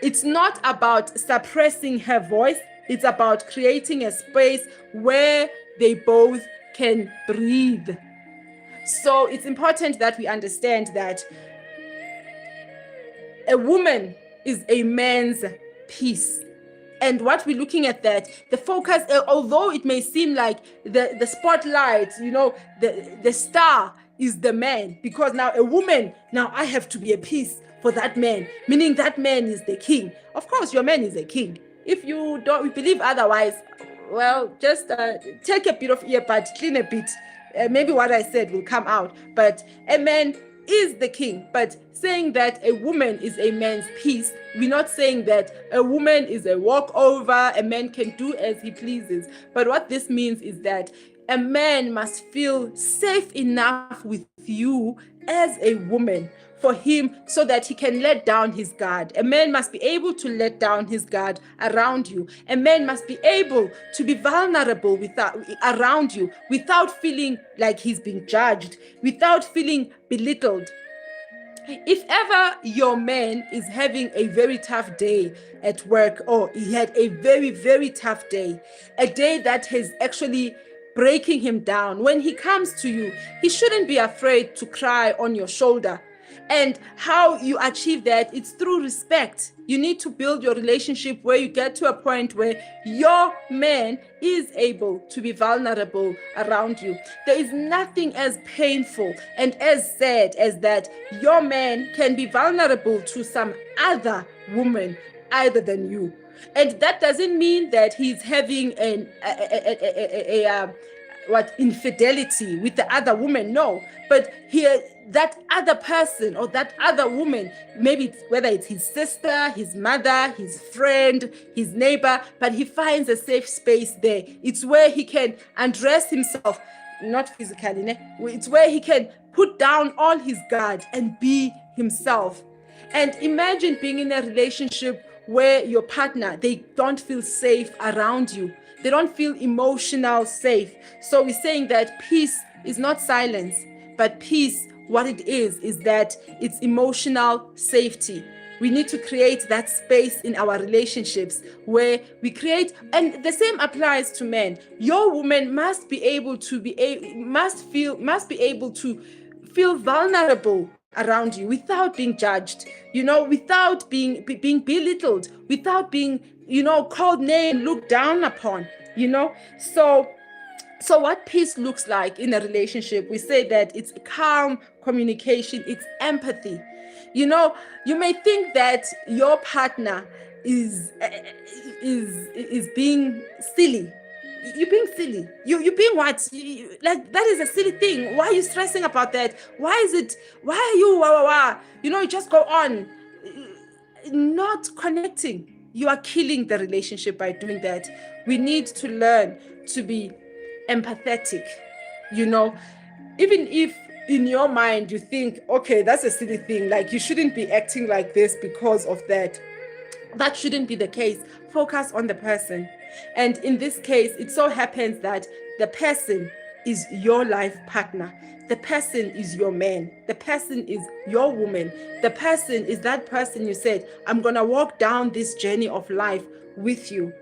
It's not about suppressing her voice. It's about creating a space where they both can breathe. So it's important that we understand that a woman is a man's peace. And what we're looking at, that the focus, although it may seem like the spotlight, the star is the man, because now a woman, now I have to be a piece for that man, meaning that man is the king. Of course, your man is a king. If you don't believe otherwise, well, just take a bit of earbud, clean a bit. Maybe what I said will come out. But a man is the king. But saying that a woman is a man's piece, we're not saying that a woman is a walkover, a man can do as he pleases. But what this means is that a man must feel safe enough with you as a woman for him so that he can let down his guard. A man must be able to let down his guard around you. A man must be able to be vulnerable around you without feeling like he's being judged, without feeling belittled. If ever your man is having a very tough day at work, or he had a very, very tough day, a day that is actually breaking him down, when he comes to you, he shouldn't be afraid to cry on your shoulder. And how you achieve that, it's through respect. You need to build your relationship where you get to a point where your man is able to be vulnerable around you. There is nothing as painful and as sad as that your man can be vulnerable to some other woman other than you. And that doesn't mean that he's having infidelity with the other woman. No, but here, that other person or that other woman, maybe whether it's his sister, his mother, his friend, his neighbor, but he finds a safe space there. It's where he can undress himself, not physically. It's where he can put down all his guard and be himself. And imagine being in a relationship where your partner, they don't feel safe around you. They don't feel emotional safe. So we're saying that peace is not silence, but peace, what it is that it's emotional safety. We need to create that space in our relationships where we create, and the same applies to men. Your woman must be able to be able to feel vulnerable around you without being judged, without being belittled, without being, called name, looked down upon, So what peace looks like in a relationship, we say that it's calm communication, it's empathy. You may think that your partner is being silly. You're being silly. You're being what? Like, that is a silly thing. Why are you stressing about that? Why are you, you just go on. Not connecting. You are killing the relationship by doing that. We need to learn to be empathetic. Even if in your mind you think, okay, that's a silly thing, like you shouldn't be acting like this because of that. That shouldn't be the case. Focus on the person. And in this case, it so happens that the person is your life partner. The person is your man. The person is your woman. The person is that person you said, I'm going to walk down this journey of life with you.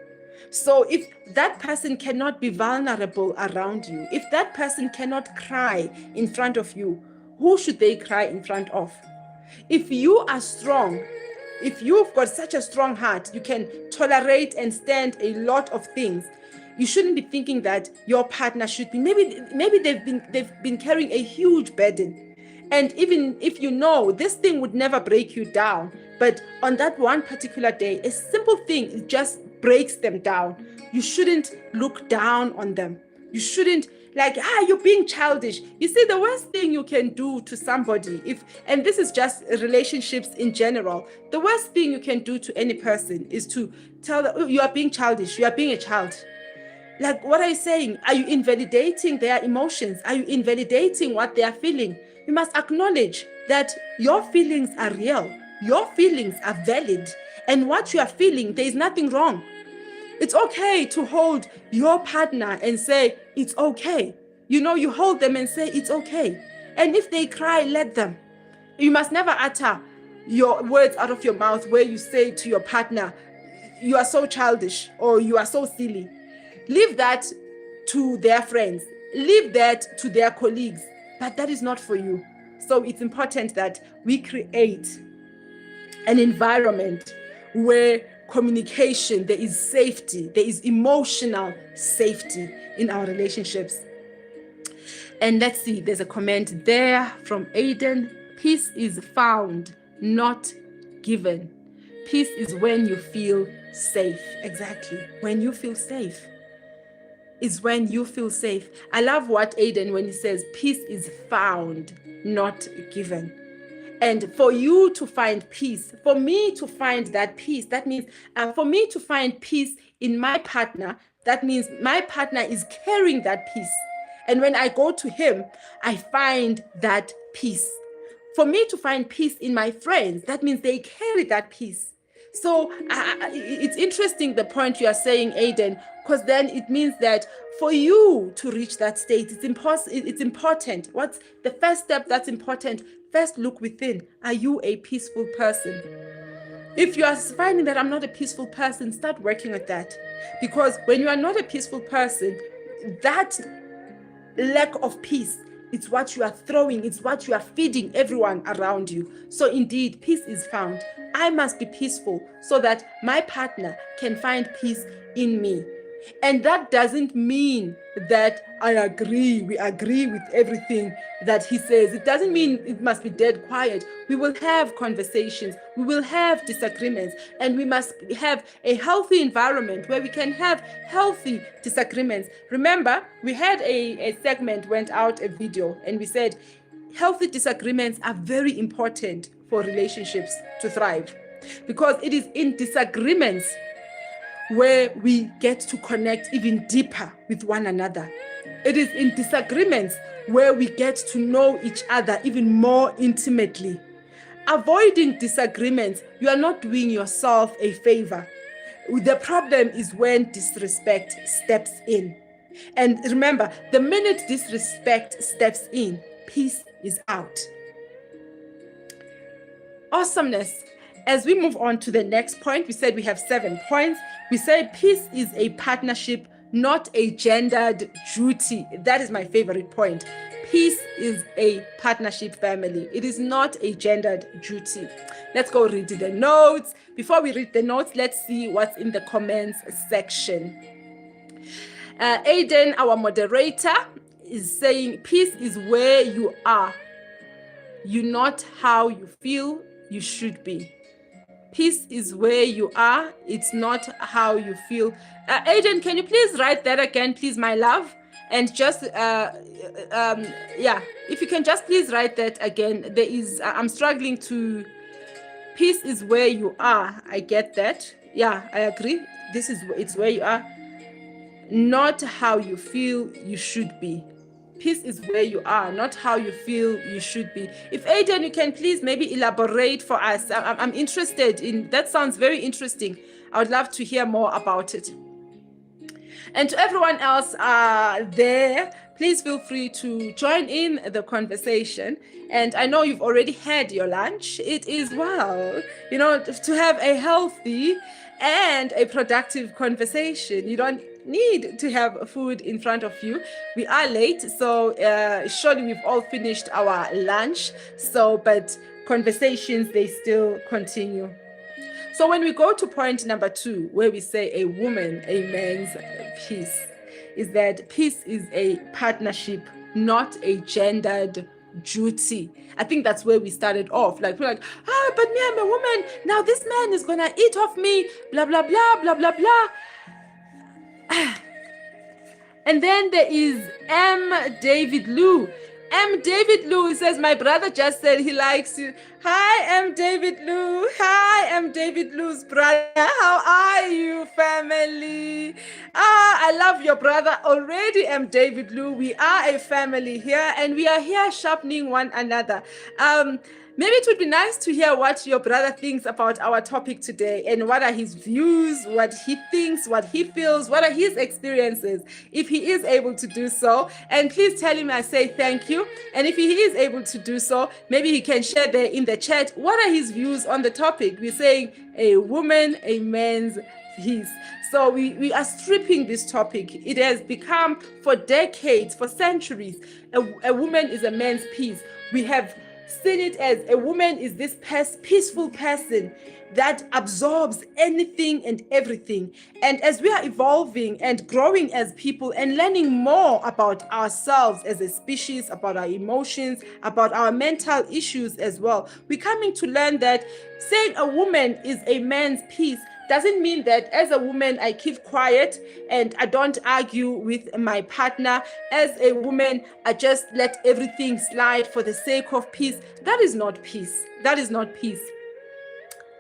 So if that person cannot be vulnerable around you, if that person cannot cry in front of you, who should they cry in front of? If you are strong, if you've got such a strong heart, you can tolerate and stand a lot of things. You shouldn't be thinking that your partner should be, maybe they've been carrying a huge burden. And even if this thing would never break you down, but on that one particular day, a simple thing just breaks them down. You shouldn't look down on them. You shouldn't you're being childish. You see, the worst thing you can do to somebody, and this is just relationships in general, the worst thing you can do to any person is to tell them, oh, you are being childish, you are being a child. Like, what are you saying? Are you invalidating their emotions? Are you invalidating what they are feeling? You must acknowledge that your feelings are real. your feelings are valid, and what you are feeling, there is nothing wrong. It's okay to hold your partner and say, it's okay. You hold them and say, it's okay. And if they cry, let them. You must never utter your words out of your mouth where you say to your partner, you are so childish or you are so silly. Leave that to their friends. Leave that to their colleagues. But that is not for you. So it's important that we create an environment where communication, there is safety, there is emotional safety in our relationships. And let's see, there's a comment there from Aiden. Peace is found, not given. Peace is when you feel safe. Exactly. When you feel safe. Is when you feel safe. I love what Aiden, when he says peace is found, not given. And for you to find peace, for me to find that peace, that means for me to find peace in my partner, that means my partner is carrying that peace. And when I go to him, I find that peace. For me to find peace in my friends, that means they carry that peace. So it's interesting the point you are saying, Aiden, because then it means that for you to reach that state, it's important. What's the first step that's important? First, look within. Are you a peaceful person? If you are finding that I'm not a peaceful person, start working at that. Because when you are not a peaceful person, that lack of peace, it's what you are throwing, it's what you are feeding everyone around you. So indeed, peace is found. I must be peaceful so that my partner can find peace in me. And that doesn't mean that we agree with everything that he says. It doesn't mean it must be dead quiet. We will have conversations, we will have disagreements, and we must have a healthy environment where we can have healthy disagreements. Remember, we had a segment, went out a video, and we said healthy disagreements are very important for relationships to thrive, because it is in disagreements where we get to connect even deeper with one another. It is in disagreements where we get to know each other even more intimately. Avoiding disagreements, you are not doing yourself a favor. The problem is when disrespect steps in. And remember, the minute disrespect steps in, peace is out. Awesomeness. As we move on to the next point, we said we have 7 points. We said peace is a partnership, not a gendered duty. That is my favorite point. Peace is a partnership, family. It is not a gendered duty. Let's go read the notes. Before we read the notes, let's see what's in the comments section. Aiden, our moderator, is saying peace is where you are. You're not how you feel you should be. Peace is where you are. It's not how you feel. Aiden, can you please write that again, please, my love? And just, if you can just please write that again. There is, I'm struggling to, peace is where you are. I get that. Yeah, I agree. It's where you are. Not how you feel you should be. Peace is where you are, not how you feel you should be. If Aiden, you can please maybe elaborate for us. I'm interested in, that sounds very interesting. I would love to hear more about it. And to everyone else there, please feel free to join in the conversation. And I know you've already had your lunch. It is to have a healthy and a productive conversation. You don't need to have food in front of you. We are late, so surely we've all finished our lunch. But conversations, they still continue. So when we go to point number 2, where we say a woman, a man's peace, is that peace is a partnership, not a gendered duty. I think that's where we started off. Like, we're like, but me, I'm a woman. Now this man is gonna eat off me, blah, blah, blah, blah, blah, blah. And then there is David Lou. David Lou says, my brother just said he likes you. Hi, David Lou. Hi, David Lou's brother. How are you, family? I love your brother already, David Lou. We are a family here, and we are here sharpening one another. maybe it would be nice to hear what your brother thinks about our topic today, and what are his views, what he thinks, what he feels, what are his experiences, if he is able to do so. And please tell him I say thank you. And if he is able to do so, maybe he can share there in the chat what are his views on the topic. We're saying a woman, a man's peace. So we are stripping this topic. It has become, for decades, for centuries, a woman is a man's peace. We have seen it as a woman is this peaceful person that absorbs anything and everything. And as we are evolving and growing as people and learning more about ourselves as a species, about our emotions, about our mental issues as well, we're coming to learn that saying a woman is a man's peace doesn't mean that as a woman I keep quiet and I don't argue with my partner. As a woman, I just let everything slide for the sake of peace. That is not peace. That is not peace.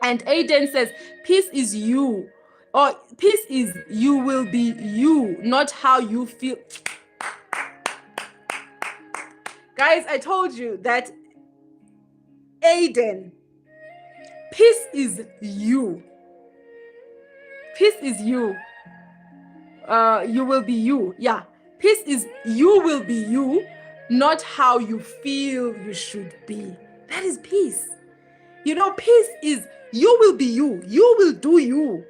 And Aiden says, peace is you, or peace is you will be you, not how you feel. Guys, I told you that Aiden, peace is you. Peace is you. You will be you. Yeah. Peace is you will be you, not how you feel you should be. That is peace. You know, peace is you will be you. You will do you.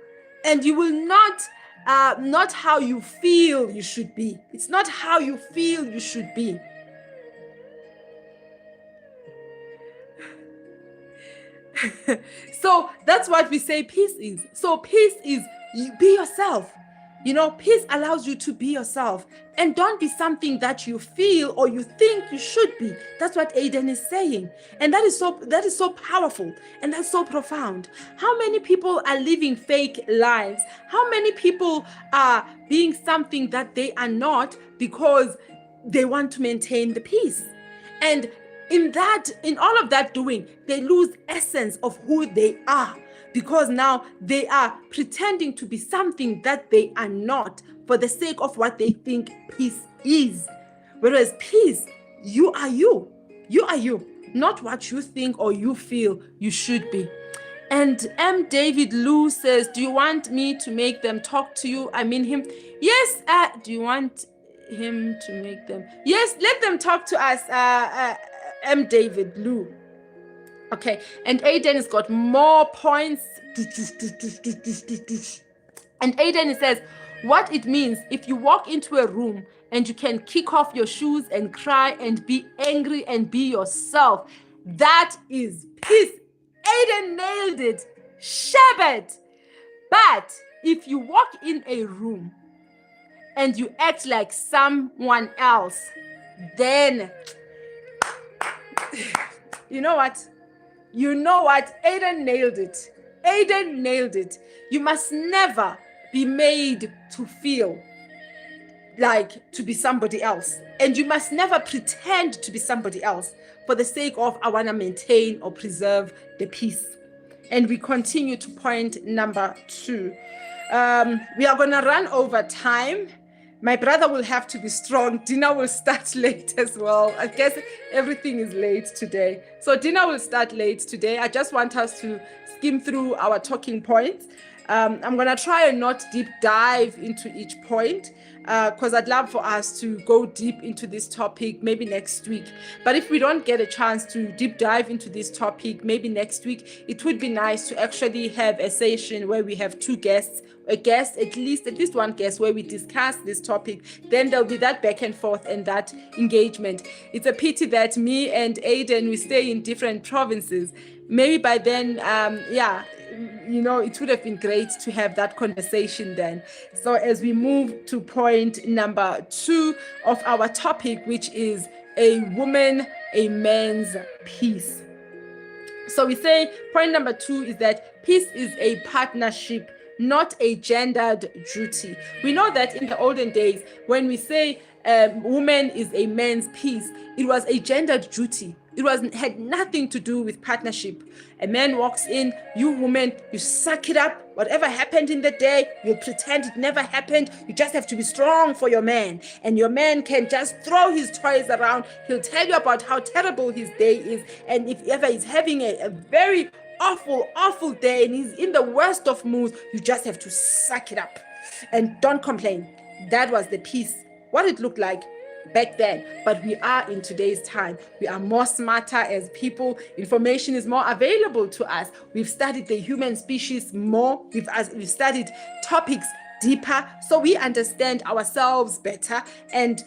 And you will not how you feel you should be. It's not how you feel you should be. So that's what we say peace is. So peace is you be yourself. You know, peace allows you to be yourself and don't be something that you feel or you think you should be. That's what Aiden is saying. And that is so powerful and that's so profound. How many people are living fake lives? How many people are being something that they are not because they want to maintain the peace? And in all of that doing, they lose essence of who they are, because now they are pretending to be something that they are not for the sake of what they think peace is. Whereas peace, you are you. You are you, not what you think or you feel you should be. And M. David Lou says, do you want me to make them talk to you? I mean him. Yes, do you want him to make them? Yes, let them talk to us. M. David Lou. Okay, and Aiden has got more points. And Aiden says, what it means if you walk into a room and you can kick off your shoes and cry and be angry and be yourself. That is peace. Aiden nailed it. Sherbet. But if you walk in a room and you act like someone else, then you know what? Aiden nailed it. Aiden nailed it. You must never be made to feel like to be somebody else. And you must never pretend to be somebody else for the sake of I want to maintain or preserve the peace. And we continue to point number 2. We are going to run over time. My brother will have to be strong. Dinner will start late as well. I guess everything is late today. So dinner will start late today. I just want us to skim through our talking points. I'm going to try and not deep dive into each point because I'd love for us to go deep into this topic maybe next week. But if we don't get a chance to deep dive into this topic maybe next week, it would be nice to actually have a session where we have 2 guests, at least one guest where we discuss this topic. Then there'll be that back and forth and that engagement. It's a pity that me and Aiden, we stay in different provinces. Maybe by then, it would have been great to have that conversation then. So as we move to point number 2 of our topic, which is a woman, a man's peace. So we say point number 2 is that peace is a partnership, not a gendered duty. We know that in the olden days, when we say woman is a man's peace, it was a gendered duty. It had nothing to do with partnership. A man walks in, you woman, you suck it up, Whatever happened in the day, you'll pretend it never happened. You just have to be strong for your man. And your man can just throw his toys around. He'll tell you about how terrible his day is. And if ever he's having a very awful day and he's in the worst of moods, you just have to suck it up and don't complain. That was the peace, what it looked like back then. But we are in today's time. We are more smarter as people. Information is more available to us. We've studied the human species more. We've studied topics deeper, so we understand ourselves better, and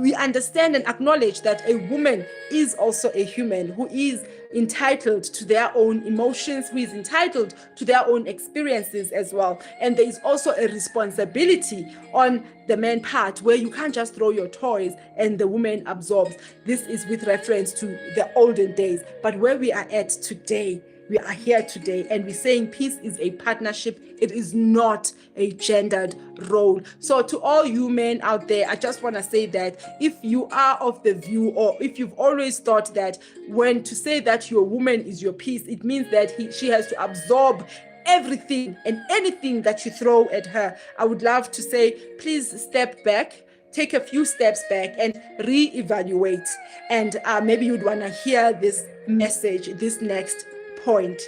we understand and acknowledge that a woman is also a human who is entitled to their own emotions, who is entitled to their own experiences as well. And there is also a responsibility on the man part where you can't just throw your toys and the woman absorbs. This is with reference to the olden days, but where we are at today, we are here today and we're saying peace is a partnership. It is not a gendered role. So to all you men out there, I just want to say that if you are of the view, or if you've always thought that when to say that your woman is your peace, it means that she has to absorb everything and anything that you throw at her, I would love to say, please step back. Take a few steps back and reevaluate. And maybe you'd want to hear this message, this next point.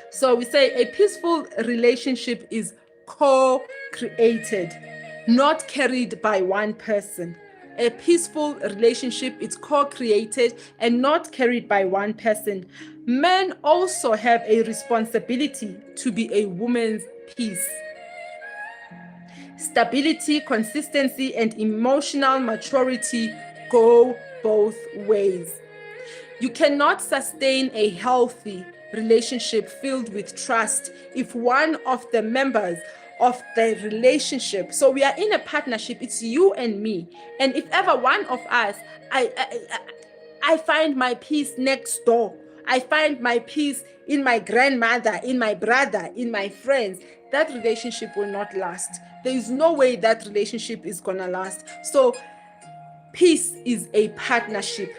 So we say a peaceful relationship is co-created, not carried by one person. A peaceful relationship is co-created and not carried by one person. Men also have a responsibility to be a woman's peace. Stability, consistency, and emotional maturity go both ways. You cannot sustain a healthy relationship filled with trust if one of the members of the relationship, so we are in a partnership, it's you and me, and if ever one of us, I find my peace next door, I find my peace in my grandmother, in my brother, in my friends, that relationship will not last. There is no way that relationship is gonna last. So peace is a partnership,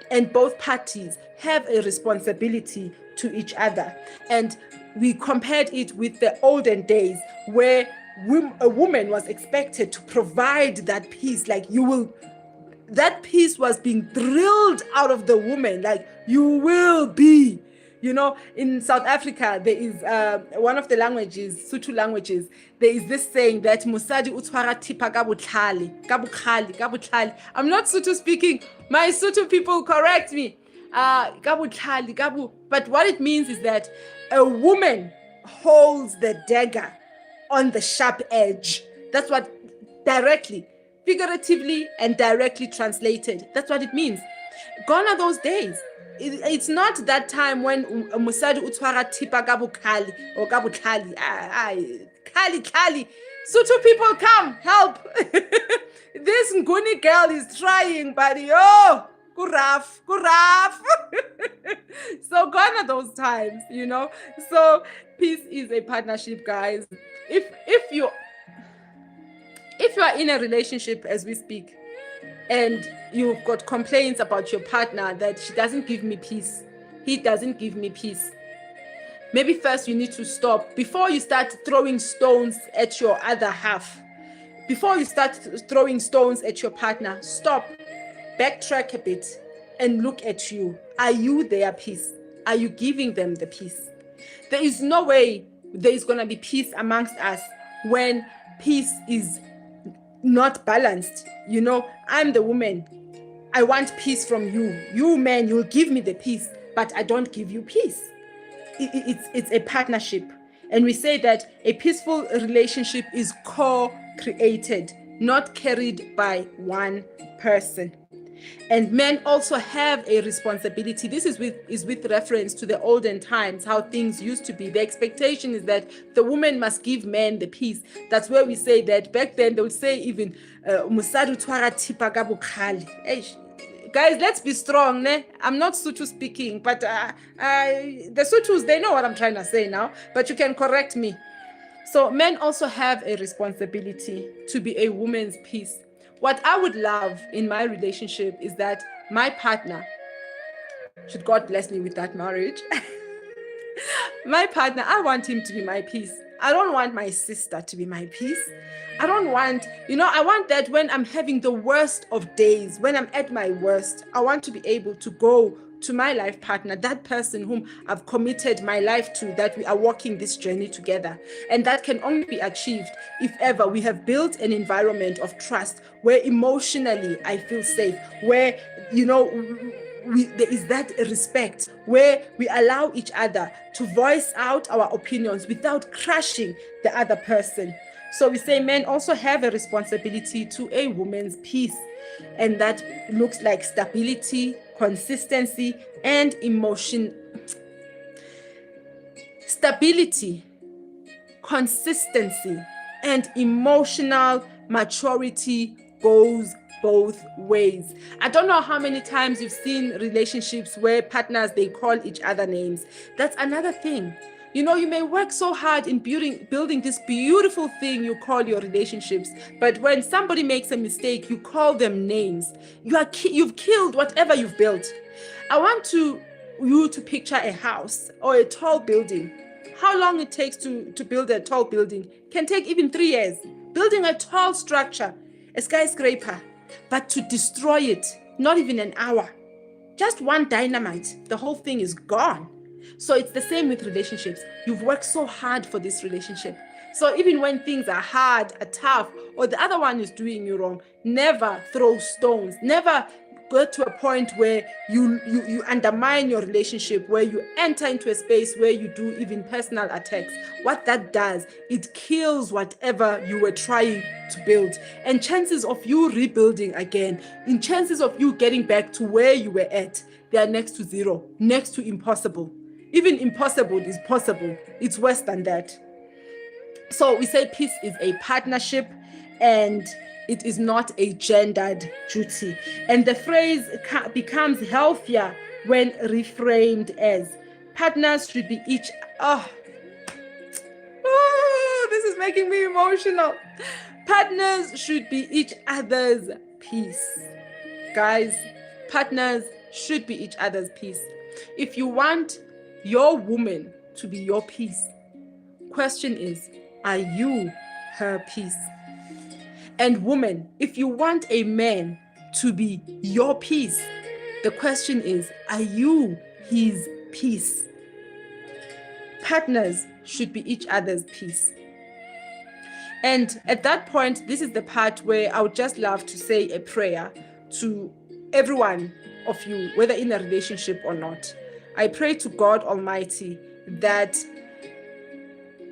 and both parties have a responsibility to each other. And we compared it with the olden days where a woman was expected to provide that peace. Like that peace was being drilled out of the woman, like you will be. You know, in South Africa, there is one of the languages, Sotho languages, there is this saying that Musadi utwara tipa gabukhali. I'm not Sotho speaking. My Sotho people correct me. Gabu. But what it means is that a woman holds the dagger on the sharp edge. That's what directly, figuratively and directly translated. That's what it means. Gone are those days. It's not that time when Musadi utwara tipa gabukhali or gabukhali. Kali. Sotho people, come help. This Nguni girl is trying, buddy. Oh, kuraf. So gone are those times, you know. So peace is a partnership, guys. If you are in a relationship as we speak, and you've got complaints about your partner that she doesn't give me peace, he doesn't give me peace, maybe first you need to stop before you start throwing stones at your other half. Before you start throwing stones at your partner, stop, backtrack a bit and look at you. Are you their peace? Are you giving them the peace? There is no way there is going to be peace amongst us when peace is not balanced. You know, I'm the woman. I want peace from you. You man, you'll give me the peace, but I don't give you peace. It's a partnership. And we say that a peaceful relationship is co-created, not carried by one person. And men also have a responsibility. This is with reference to the olden times, how things used to be. The expectation is that the woman must give men the peace. That's where we say that back then they would say even Musadu twara tipa gabukhali. Guys, let's be strong, ne? I'm not Sotho speaking, but the Sothos, they know what I'm trying to say now, but you can correct me. So men also have a responsibility to be a woman's peace. What I would love in my relationship is that my partner, should God bless me with that marriage, My partner, I want him to be my peace. I don't want my sister to be my peace. I don't want, I want that when I'm having the worst of days, when I'm at my worst, I want to be able to go to my life partner, that person whom I've committed my life to, that we are walking this journey together. And that can only be achieved if ever we have built an environment of trust where emotionally I feel safe, where, there is that respect, where we allow each other to voice out our opinions without crushing the other person. So we say men also have a responsibility to a woman's peace. And that looks like stability, consistency, and emotion. Stability, consistency, and emotional maturity goes both ways. I don't know how many times you've seen relationships where partners, they call each other names. That's another thing. You may work so hard in building this beautiful thing you call your relationships, but when somebody makes a mistake, you call them names. You've killed whatever you've built. I want you to picture a house or a tall building. How long it takes to build a tall building can take even 3 years. Building a tall structure, a skyscraper, but to destroy it, not even an hour. Just one dynamite, the whole thing is gone. So it's the same with relationships. You've worked so hard for this relationship. So even when things are hard, are tough, or the other one is doing you wrong, never throw stones. Never go to a point where you undermine your relationship, where you enter into a space where you do even personal attacks. What that does, it kills whatever you were trying to build. And chances of you rebuilding again, in chances of you getting back to where you were at, they are next to zero, next to impossible. Even impossible is possible. It's worse than that. So we say peace is a partnership and it is not a gendered duty. And the phrase becomes healthier when reframed as partners should be each... this is making me emotional. Partners should be each other's peace. Guys, partners should be each other's peace. If you want your woman to be your peace, question is, are you her peace? And woman, if you want a man to be your peace, the question is, are you his peace? Partners should be each other's peace. And at that point, this is the part where I would just love to say a prayer to every one of you, whether in a relationship or not. I pray to God Almighty that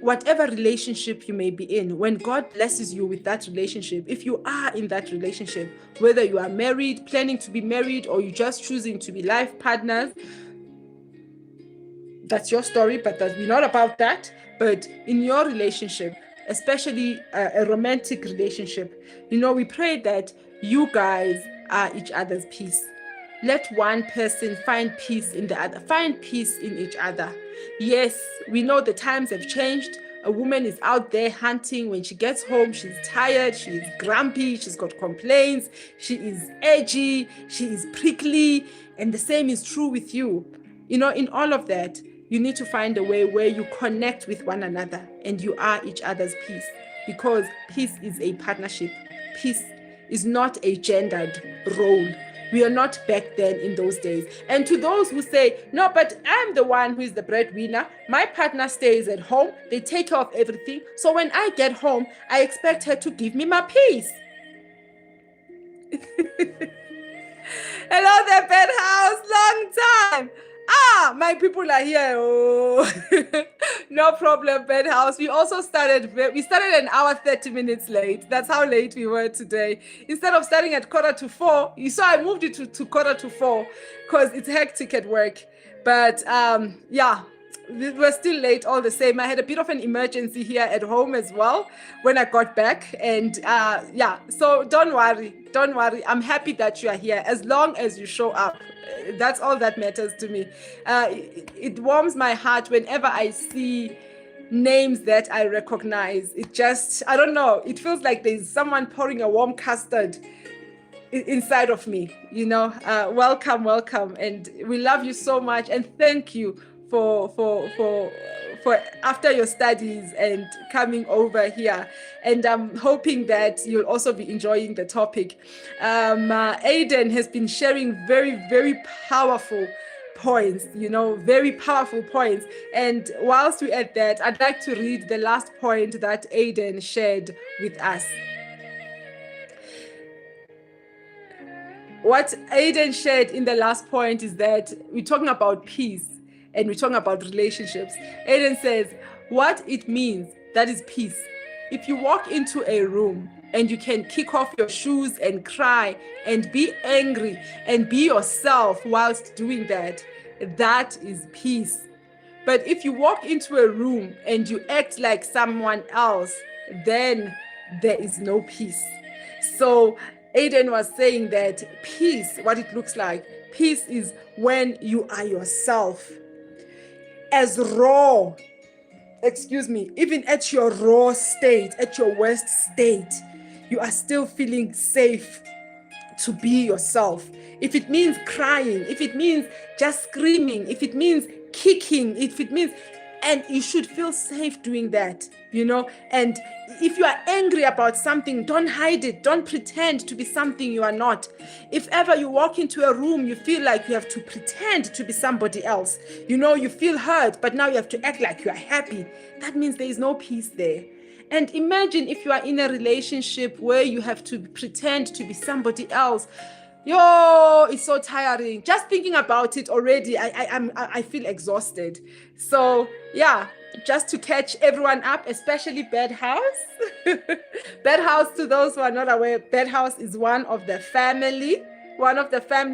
whatever relationship you may be in, when God blesses you with that relationship, if you are in that relationship, whether you are married, planning to be married, or you just choosing to be life partners, that's your story, but we're not about that. But in your relationship, especially a romantic relationship, we pray that you guys are each other's peace. Let one person find peace in the other, find peace in each other. Yes, we know the times have changed. A woman is out there hunting. When she gets home, she's tired, she's grumpy, she's got complaints, she is edgy, she is prickly, and the same is true with you. In all of that, you need to find a way where you connect with one another and you are each other's peace, because peace is a partnership. Peace is not a gendered role. We are not back then in those days. And to those who say, no, but I'm the one who is the breadwinner, my partner stays at home, they take care of everything, so when I get home, I expect her to give me my peace. Hello there, Penthouse, long time. My people are here. Oh. No problem, Penthouse. We started an hour 30 minutes late. That's how late we were today. Instead of starting at 3:45, you saw I moved it to 3:45 because it's hectic at work. But we're still late all the same. I had a bit of an emergency here at home as well when I got back. And so don't worry. I'm happy that you are here as long as you show up. That's all that matters to me. It warms my heart whenever I see names that I recognize. It just, I don't know, it feels like there's someone pouring a warm custard inside of me. Welcome. And we love you so much. And thank you for after your studies and coming over here. And I'm hoping that you'll also be enjoying the topic. Aiden has been sharing very, very powerful points, very powerful points. And whilst we're at that, I'd like to read the last point that Aiden shared with us. What Aiden shared in the last point is that we're talking about peace and we're talking about relationships. Aiden says, what it means, that is peace. If you walk into a room and you can kick off your shoes and cry and be angry and be yourself whilst doing that, that is peace. But if you walk into a room and you act like someone else, then there is no peace. So Aiden was saying that peace, what it looks like, peace is when you are yourself as raw, even at your raw state, at your worst state, you are still feeling safe to be yourself. If it means crying, if it means just screaming, if it means kicking, if it means, and you should feel safe doing that, and if you are angry about something, don't hide it. Don't pretend to be something you are not. If ever you walk into a room, you feel like you have to pretend to be somebody else. You feel hurt, but now you have to act like you are happy. That means there is no peace there. And imagine if you are in a relationship where you have to pretend to be somebody else. It's so tiring. Just thinking about it already, I feel exhausted. So yeah, just to catch everyone up, especially Bed House. Bed House, to those who are not aware, Bed House is one of the family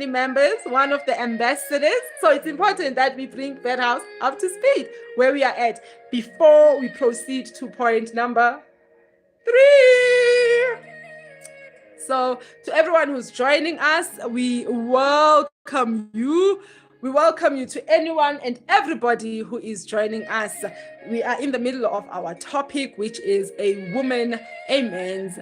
members, one of the ambassadors. So it's important that we bring Bed House up to speed where we are at before we proceed to point number 3. So to everyone who's joining us, we welcome you. We welcome you to anyone and everybody who is joining us. We are in the middle of our topic, which is a woman, a man's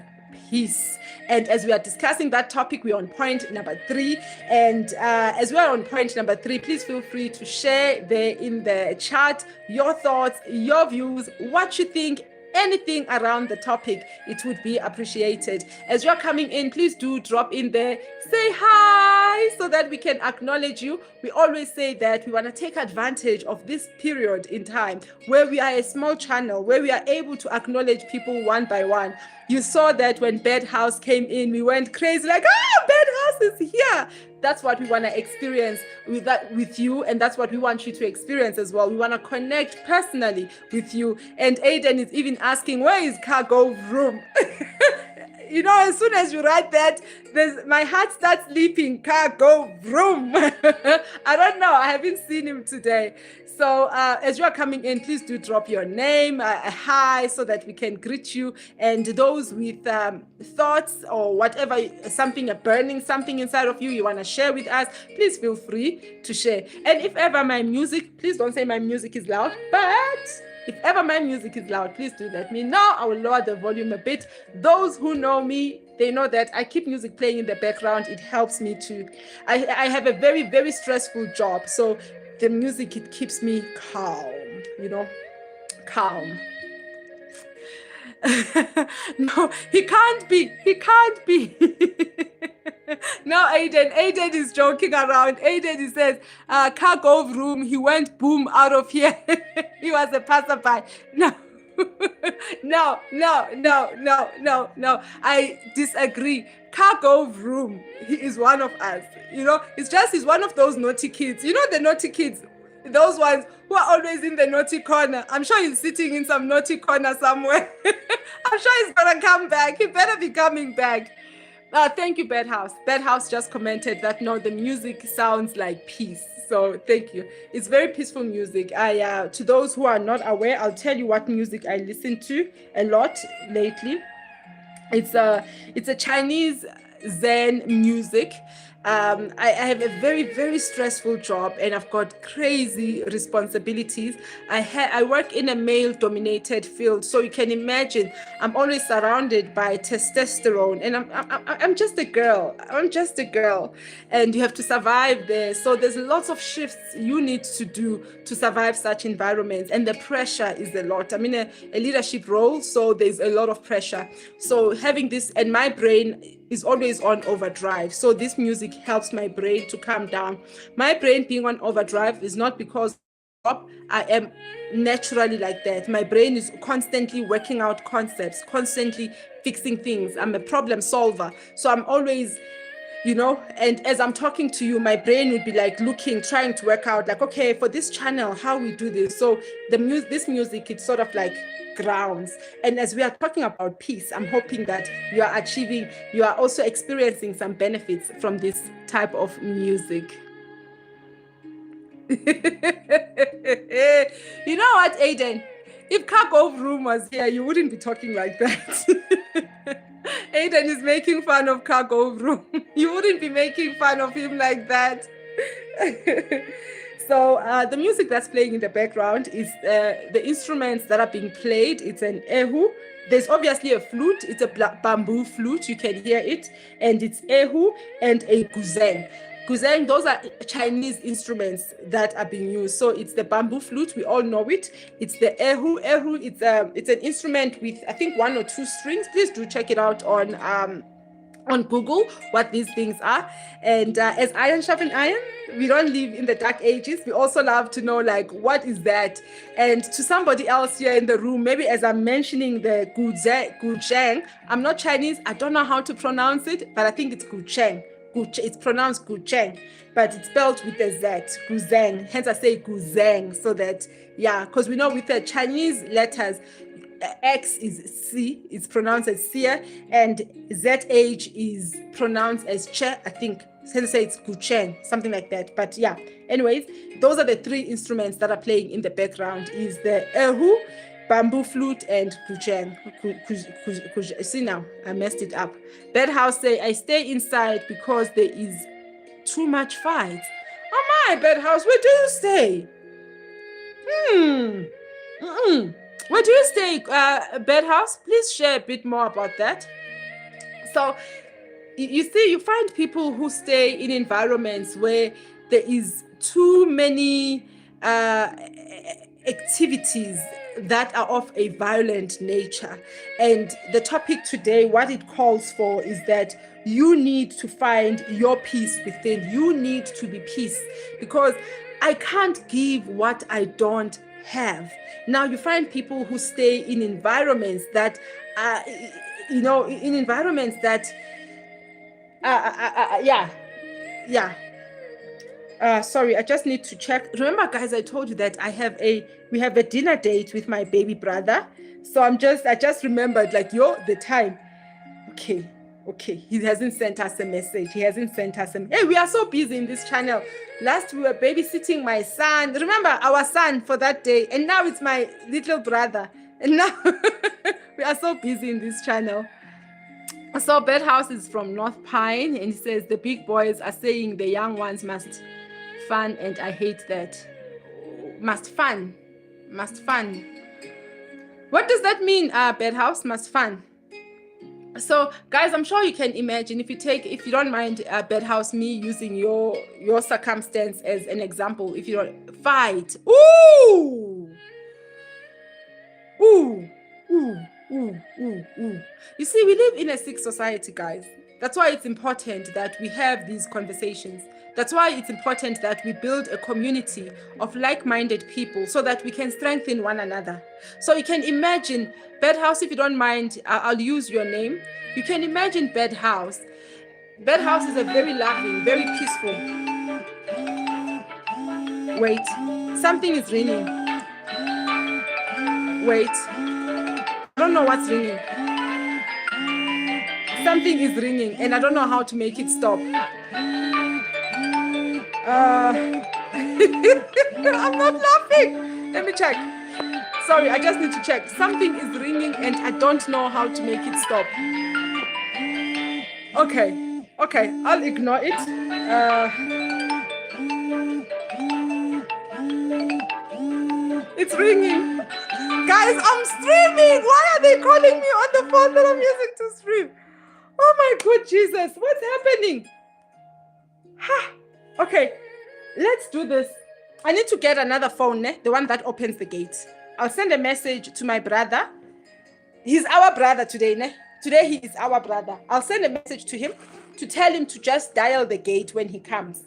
peace. And as we are discussing that topic, we're on point number 3. And as we are on point number 3, please feel free to share there in the chat your thoughts, your views, what you think, anything around the topic. It would be appreciated. As you're coming in, please do drop in there, say hi so that we can acknowledge you. We always say that we want to take advantage of this period in time where we are a small channel, where we are able to acknowledge people one by one. You saw that when Bed House came in, we went crazy like, Bed House is here. That's what we want to experience with you, and that's what we want you to experience as well. We want to connect personally with you. And Aiden is even asking, where is Cargo Room? As soon as you write that, my heart starts leaping. Cargo Room. I don't know. I haven't seen him today. So as you are coming in, please do drop your name, a hi, so that we can greet you. And those with thoughts or whatever, burning something inside of you want to share with us, please feel free to share. And if ever my music, please don't say my music is loud, but if ever my music is loud, please do let me know. I will lower the volume a bit. Those who know me, they know that I keep music playing in the background. It helps me I have a very, very stressful job. So the music, it keeps me calm, calm. No, he can't be. No, Aiden is joking around. Aiden says, Cargo Room, he went boom out of here. He was a passerby. No. No. I disagree. Cargo Room, he is one of us. He's one of those naughty kids. The naughty kids, those ones who are always in the naughty corner. I'm sure he's sitting in some naughty corner somewhere. I'm sure he's gonna come back. He better be coming back. Thank you, Bed House. Bed House just commented that no, the music sounds like peace. So thank you. It's very peaceful music. To those who are not aware, I'll tell you what music I listen to a lot lately. It's a Chinese Zen music, I have a very, very stressful job, and I've got crazy responsibilities. I work in a male-dominated field, so you can imagine I'm always surrounded by testosterone, and I'm just a girl. I'm just a girl, and you have to survive there. So there's lots of shifts you need to do to survive such environments, and the pressure is a lot. I'm in a leadership role, so there's a lot of pressure. So having this, and my brain is always on overdrive. So this music helps my brain to calm down. My brain being on overdrive is not because I am naturally like that. My brain is constantly working out concepts, constantly fixing things. I'm a problem solver. So I'm always, and as I'm talking to you, my brain would be like looking, trying to work out, like, okay, for this channel, how we do this. So this music, it's sort of like grounds. And as we are talking about peace, I'm hoping that you are also experiencing some benefits from this type of music. You know what, Aiden? If Cargo Room was here, you wouldn't be talking like that. Aiden is making fun of Cargo Room. You wouldn't be making fun of him like that. So the music that's playing in the background is the instruments that are being played. It's an ehu. There's obviously a flute. It's a bamboo flute. You can hear it. And it's ehu and a guzheng. Guzheng, those are Chinese instruments that are being used. So it's the bamboo flute. We all know it. It's the ehu. Ehu, it's an instrument with, I think, 1 or 2 strings. Please do check it out on Google what these things are. And as iron sharpen iron, we don't live in the dark ages. We also love to know, like, what is that? And to somebody else here in the room, maybe as I'm mentioning the guzheng, I'm not Chinese. I don't know how to pronounce it, but I think it's guzheng. It's pronounced guzheng, but it's spelled with a Z, guzheng. Hence I say guzheng, so that, because we know with the Chinese letters, X is C, it's pronounced as Sia, and ZH is pronounced as Che, I think. Hence say it's Gucheng, something like that. But anyways, those are the 3 instruments that are playing in the background, is the ehu, bamboo flute, and guzheng. See, now I messed it up. Bedhouse say, I stay inside because there is too much fight. Oh my, Bedhouse, where do you stay? Where do you stay, Bedhouse? Please share a bit more about that. So you see, you find people who stay in environments where there is too many activities that are of a violent nature. And the topic today, what it calls for, is that you need to find your peace within. You need to be peace, because I can't give what I don't have. Now you find people who stay in environments that sorry, I just need to check. Remember, guys, I told you that we have a dinner date with my baby brother. So I just remembered, like, the time. Okay, he hasn't sent us a message. Hey, we are so busy in this channel. Last we were babysitting my son. Remember our son for that day, and now it's my little brother. And now we are so busy in this channel. So Bedhouse is from North Pine, and he says the big boys are saying the young ones must fun, and I hate that. Must fun. What does that mean, Bedhouse? Must fun. So guys, I'm sure you can imagine, if you don't mind, Bedhouse, me using your circumstance as an example. If you don't fight, you see, we live in a sick society, guys. That's why it's important that we have these conversations. That's why it's important that we build a community of like-minded people so that we can strengthen one another. So you can imagine, Bedhouse, if you don't mind, I'll use your name. You can imagine Bedhouse. Bedhouse is a very loving, very peaceful. Wait, something is ringing. Wait, I don't know what's ringing. Something is ringing, and I don't know how to make it stop. I'm not laughing. Let me check. Sorry, I just need to check. Something is ringing, and I don't know how to make it stop. Okay. Okay, I'll ignore it. It's ringing. Guys, I'm streaming. Why are they calling me on the phone that I'm using to stream? Oh my good Jesus, what's happening? Ha. Okay, let's do this. I need to get another phone, the one that opens the gate. I'll send a message to my brother. He's our brother today, Today he is our brother. I'll send a message to him to tell him to just dial the gate when he comes,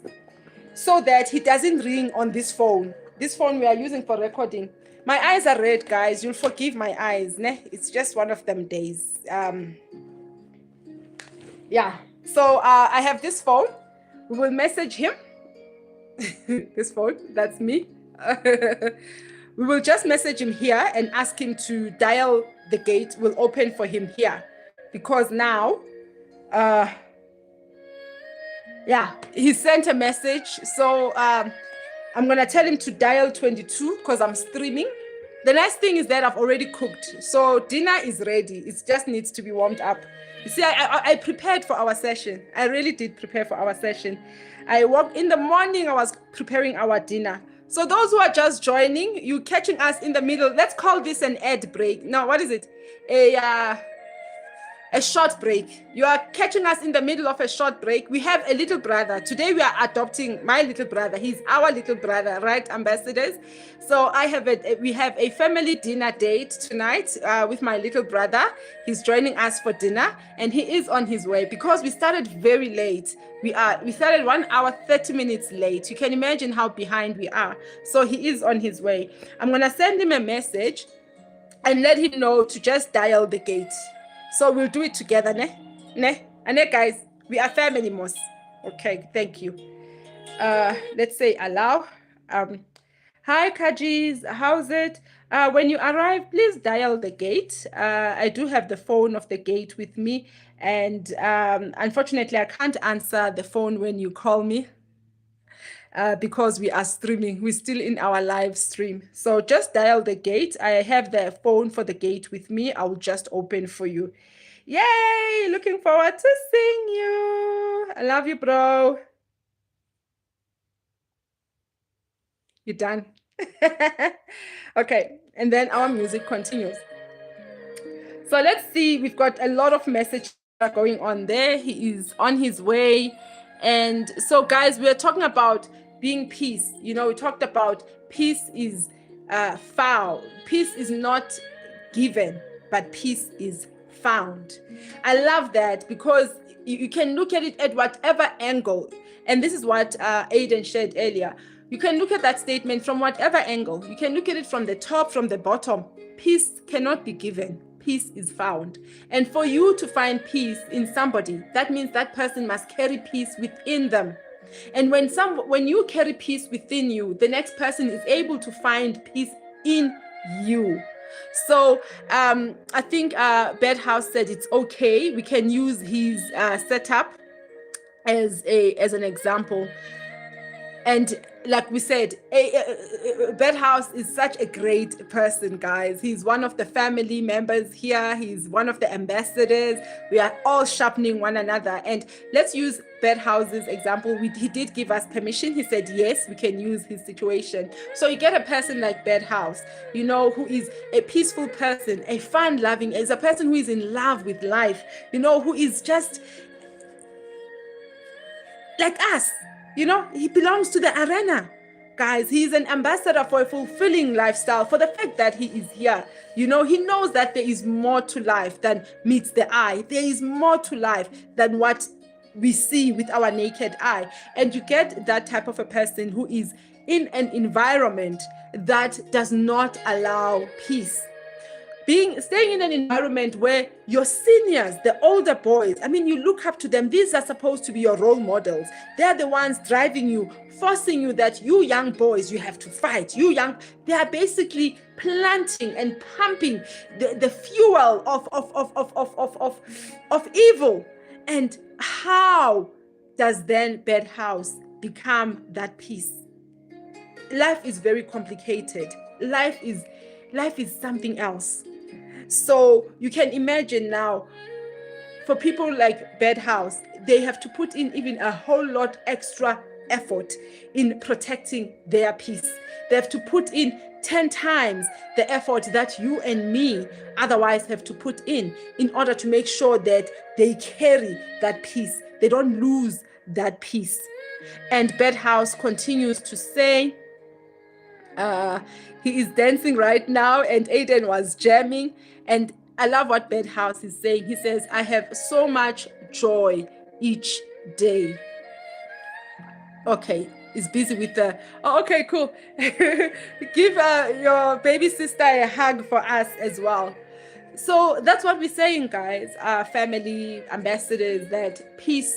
so that he doesn't ring on this phone. This phone we are using for recording. My eyes are red, guys. You'll forgive my eyes, It's just one of them days. Yeah. So I have this phone. We will message him. This phone, that's me. We will just message him here and ask him to dial the gate. We'll open for him here, because now, yeah, he sent a message. So I'm gonna tell him to dial 22 because I'm streaming. The nice thing is that I've already cooked, so dinner is ready. It just needs to be warmed up. You see, I prepared for our session. I really did prepare for our session. I woke in the morning, I was preparing our dinner. So those who are just joining, you catching us in the middle, let's call this an ad break. No, what is it? A short break. You are catching us in the middle of a short break. We have a little brother. Today we are adopting my little brother. He's our little brother, right, ambassadors? So we have a family dinner date tonight with my little brother. He's joining us for dinner, and he is on his way because we started very late. We started 1 hour 30 minutes late. You can imagine how behind we are. So he is on his way. I'm gonna send him a message and let him know to just dial the gate. So we'll do it together, And guys, we are family, Moss. Okay, thank you. Let's say allow. Hi, Kajis, how's it? When you arrive, please dial the gate. I do have the phone of the gate with me, and unfortunately, I can't answer the phone when you call me. Because we are streaming, we're still in our live stream. So just dial the gate. I have the phone for the gate with me. I'll just open for you. Yay! Looking forward to seeing you. I love you, bro. You're done. Okay, and then our music continues. So let's see, we've got a lot of messages going on there. He is on his way. And so guys, we're talking about being peace. We talked about peace is found. Peace is not given, but peace is found. I love that because you can look at it at whatever angle. And this is what Aiden shared earlier. You can look at that statement from whatever angle. You can look at it from the top, from the bottom. Peace cannot be given. Peace is found. And for you to find peace in somebody, that means that person must carry peace within them. And when you carry peace within you, the next person is able to find peace in you. So I think Bed House said it's okay. We can use his setup as an example. And like we said, Bed House is such a great person, guys. He's one of the family members here. He's one of the ambassadors. We are all sharpening one another. And let's use Bed House's example. He did give us permission. He said, yes, we can use his situation. So you get a person like Bed House, who is a peaceful person, a fun-loving, is a person who is in love with life, who is just like us. He belongs to the arena. Guys, he's an ambassador for a fulfilling lifestyle, for the fact that he is here. He knows that there is more to life than meets the eye. There is more to life than what we see with our naked eye. And you get that type of a person who is in an environment that does not allow peace. Staying in an environment where your seniors, the older boys, you look up to them. These are supposed to be your role models. They're the ones driving you, forcing you that you young boys, you have to fight. They are basically planting and pumping the fuel of evil. And how does then Bed House become that peace? Life is very complicated. Life is something else. So you can imagine now, for people like Bed House, they have to put in even a whole lot extra effort in protecting their peace. They have to put in 10 times the effort that you and me otherwise have to put in order to make sure that they carry that peace. They don't lose that peace. And Bed House continues to say, he is dancing right now, and Aiden was jamming. And I love what Bed House is saying. He says, I have so much joy each day. Okay, he's busy with the, oh, okay, cool. Give your baby sister a hug for us as well. So that's what we're saying, guys, family ambassadors, that peace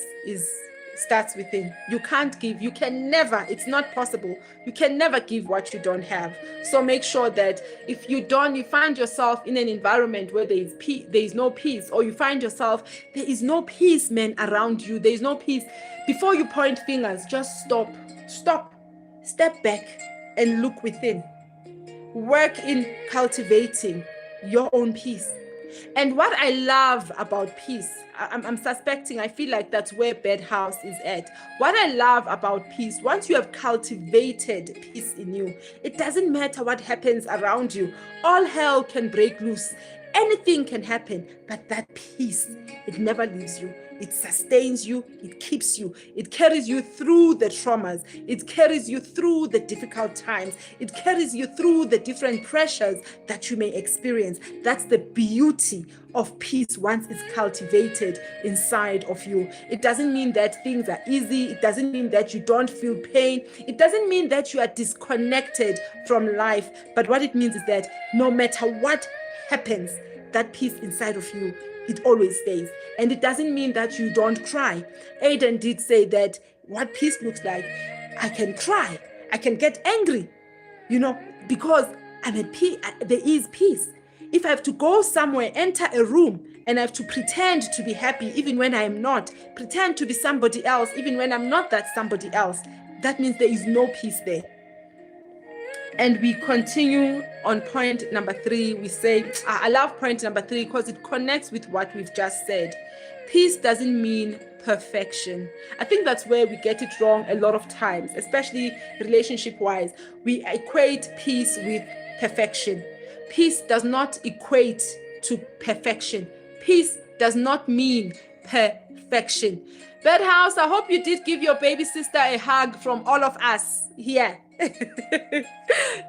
starts within. You can't give, you can never, it's not possible. You can never give what you don't have. So make sure that if you find yourself in an environment where there is no peace, or you find yourself, there is no peace, man, around you. There is no peace. Before you point fingers, just stop, step back and look within. Work in cultivating your own peace. And what I love about peace, I'm suspecting, I feel like that's where Bed House is at. What I love about peace, once you have cultivated peace in you, it doesn't matter what happens around you. All hell can break loose. Anything can happen, but that peace, it never leaves you. It sustains you, it keeps you, it carries you through the traumas, it carries you through the difficult times, it carries you through the different pressures that you may experience. That's the beauty of peace once it's cultivated inside of you. It doesn't mean that things are easy, it doesn't mean that you don't feel pain, it doesn't mean that you are disconnected from life, but what it means is that no matter what happens, that peace inside of you, it always stays. And it doesn't mean that you don't cry. Aiden did say that what peace looks like, I can cry, I can get angry, because I'm at peace. There is peace. If I have to go somewhere, enter a room, and I have to pretend to be happy even when I am not, pretend to be somebody else even when I'm not that somebody else, that means there is no peace there. And we continue on point number 3. We say, I love point number 3 because it connects with what we've just said. Peace doesn't mean perfection. I think that's where we get it wrong a lot of times, especially relationship-wise. We equate peace with perfection. Peace does not equate to perfection. Peace does not mean perfection. Bed House, I hope you did give your baby sister a hug from all of us here.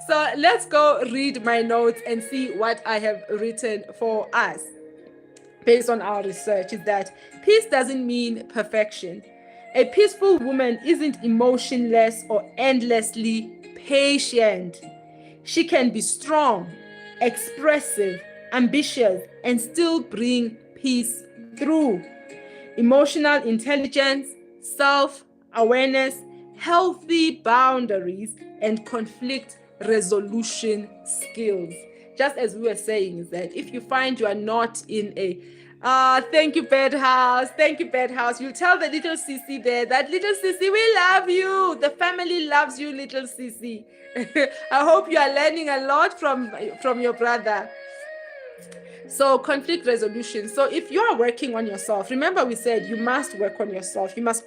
So let's go read my notes and see what I have written for us based on our research. Is that peace doesn't mean perfection. A peaceful woman isn't emotionless or endlessly patient. She can be strong, expressive, ambitious, and still bring peace through. Emotional intelligence, self-awareness, healthy boundaries, and conflict resolution skills. Just as we were saying, is that if you find you are not in a thank you, Bed House. Thank you, Bed House. You tell the little Sissy there that little Sissy, we love you. The family loves you, little Sissy. I hope you are learning a lot from your brother. So conflict resolution. So if you are working on yourself, remember we said you must work on yourself. You must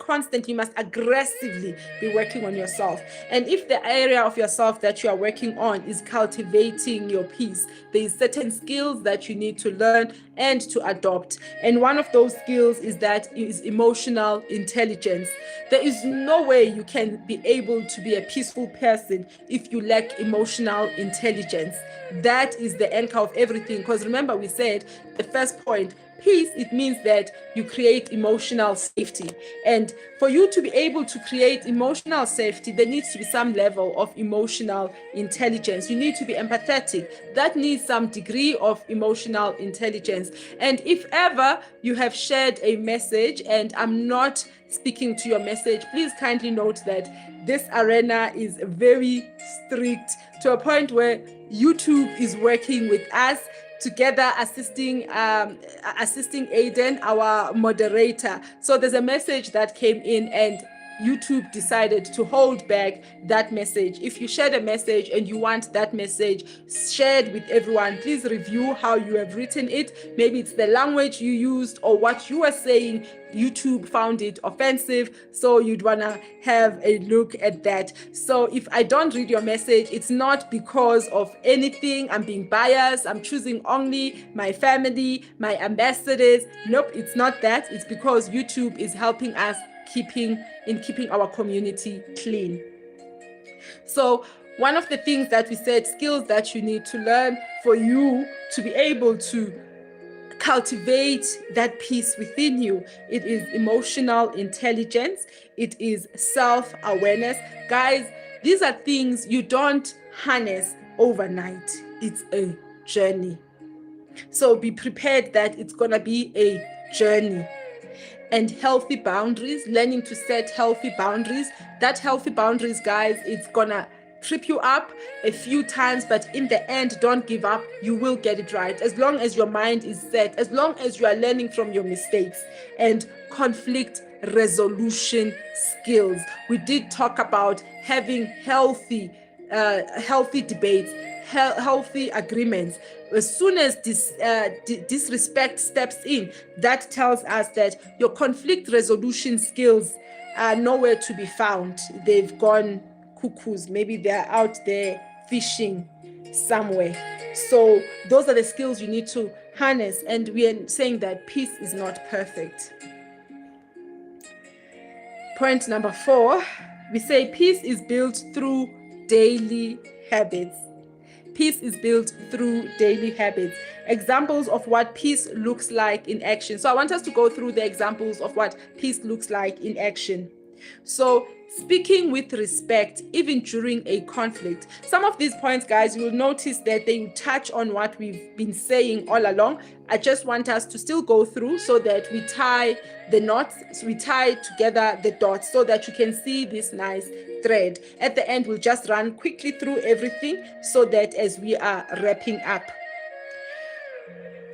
aggressively be working on yourself. And if the area of yourself that you are working on is cultivating your peace, there is certain skills that you need to learn and to adopt. And one of those skills is emotional intelligence. There is no way you can be able to be a peaceful person if you lack emotional intelligence. That is the anchor of everything. Because remember, we said the first point, peace, it means that you create emotional safety. And for you to be able to create emotional safety, there needs to be some level of emotional intelligence. You need to be empathetic. That needs some degree of emotional intelligence. And if ever you have shared a message and I'm not speaking to your message, please kindly note that this arena is very strict, to a point where YouTube is working with us together, assisting Aiden, our moderator. So there's a message that came in, and YouTube decided to hold back that message. If you shared a message and you want that message shared with everyone, please review how you have written it. Maybe it's the language you used or what you are saying. YouTube found it offensive, so you'd want to have a look at that. So if I don't read your message, it's not because of anything. I'm being biased. I'm choosing only my family, my ambassadors. Nope, it's not that. It's because YouTube is helping us keeping our community clean. So one of the things that we said, skills that you need to learn for you to be able to cultivate that peace within you, it is emotional intelligence, it is self-awareness. Guys, these are things you don't harness overnight. It's a journey. So be prepared that it's going to be a journey. And healthy boundaries, learning to set healthy boundaries. That healthy boundaries, guys, it's gonna trip you up a few times, but in the end, don't give up. You will get it right. As long as your mind is set, as long as you are learning from your mistakes. And conflict resolution skills. We did talk about having healthy debates, healthy agreements. As soon as disrespect steps in, that tells us that your conflict resolution skills are nowhere to be found. They've gone cuckoos. Maybe they're out there fishing somewhere. So those are the skills you need to harness. And we are saying that peace is not perfect. Point number 4, we say peace is built through daily habits. Peace is built through daily habits. Examples of what peace looks like in action. So I want us to go through the examples of what peace looks like in action. So speaking with respect, even during a conflict. Some of these points, guys, you will notice that they touch on what we've been saying all along. I just want us to still go through so that we tie the knots, so we tie together the dots so that you can see this nice thread. At the end, we'll just run quickly through everything so that as we are wrapping up.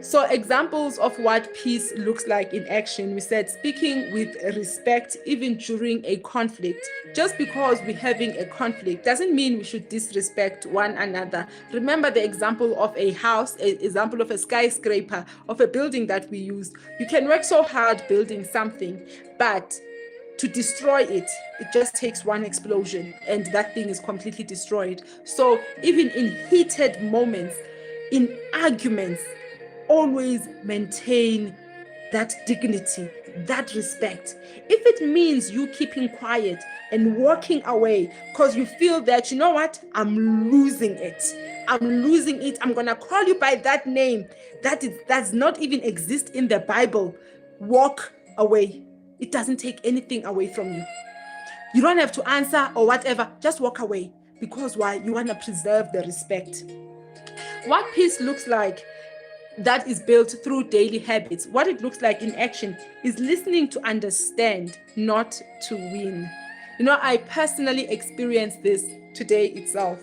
So examples of what peace looks like in action. We said speaking with respect even during a conflict. Just because we're having a conflict doesn't mean we should disrespect one another. Remember the example of a house, an example of a skyscraper, of a building that we used. You can work so hard building something, but to destroy it, it just takes one explosion and that thing is completely destroyed. So even in heated moments, in arguments, always maintain that dignity, that respect. If it means you keeping quiet and walking away because you feel that, you know what, I'm losing it. I'm going to call you by that name that does not even exist in the Bible. Walk away. It doesn't take anything away from you. You don't have to answer or whatever. Just walk away. Because why? You want to preserve the respect. What peace looks like that is built through daily habits. What it looks like in action is listening to understand, not to win. You know, I personally experienced this today itself.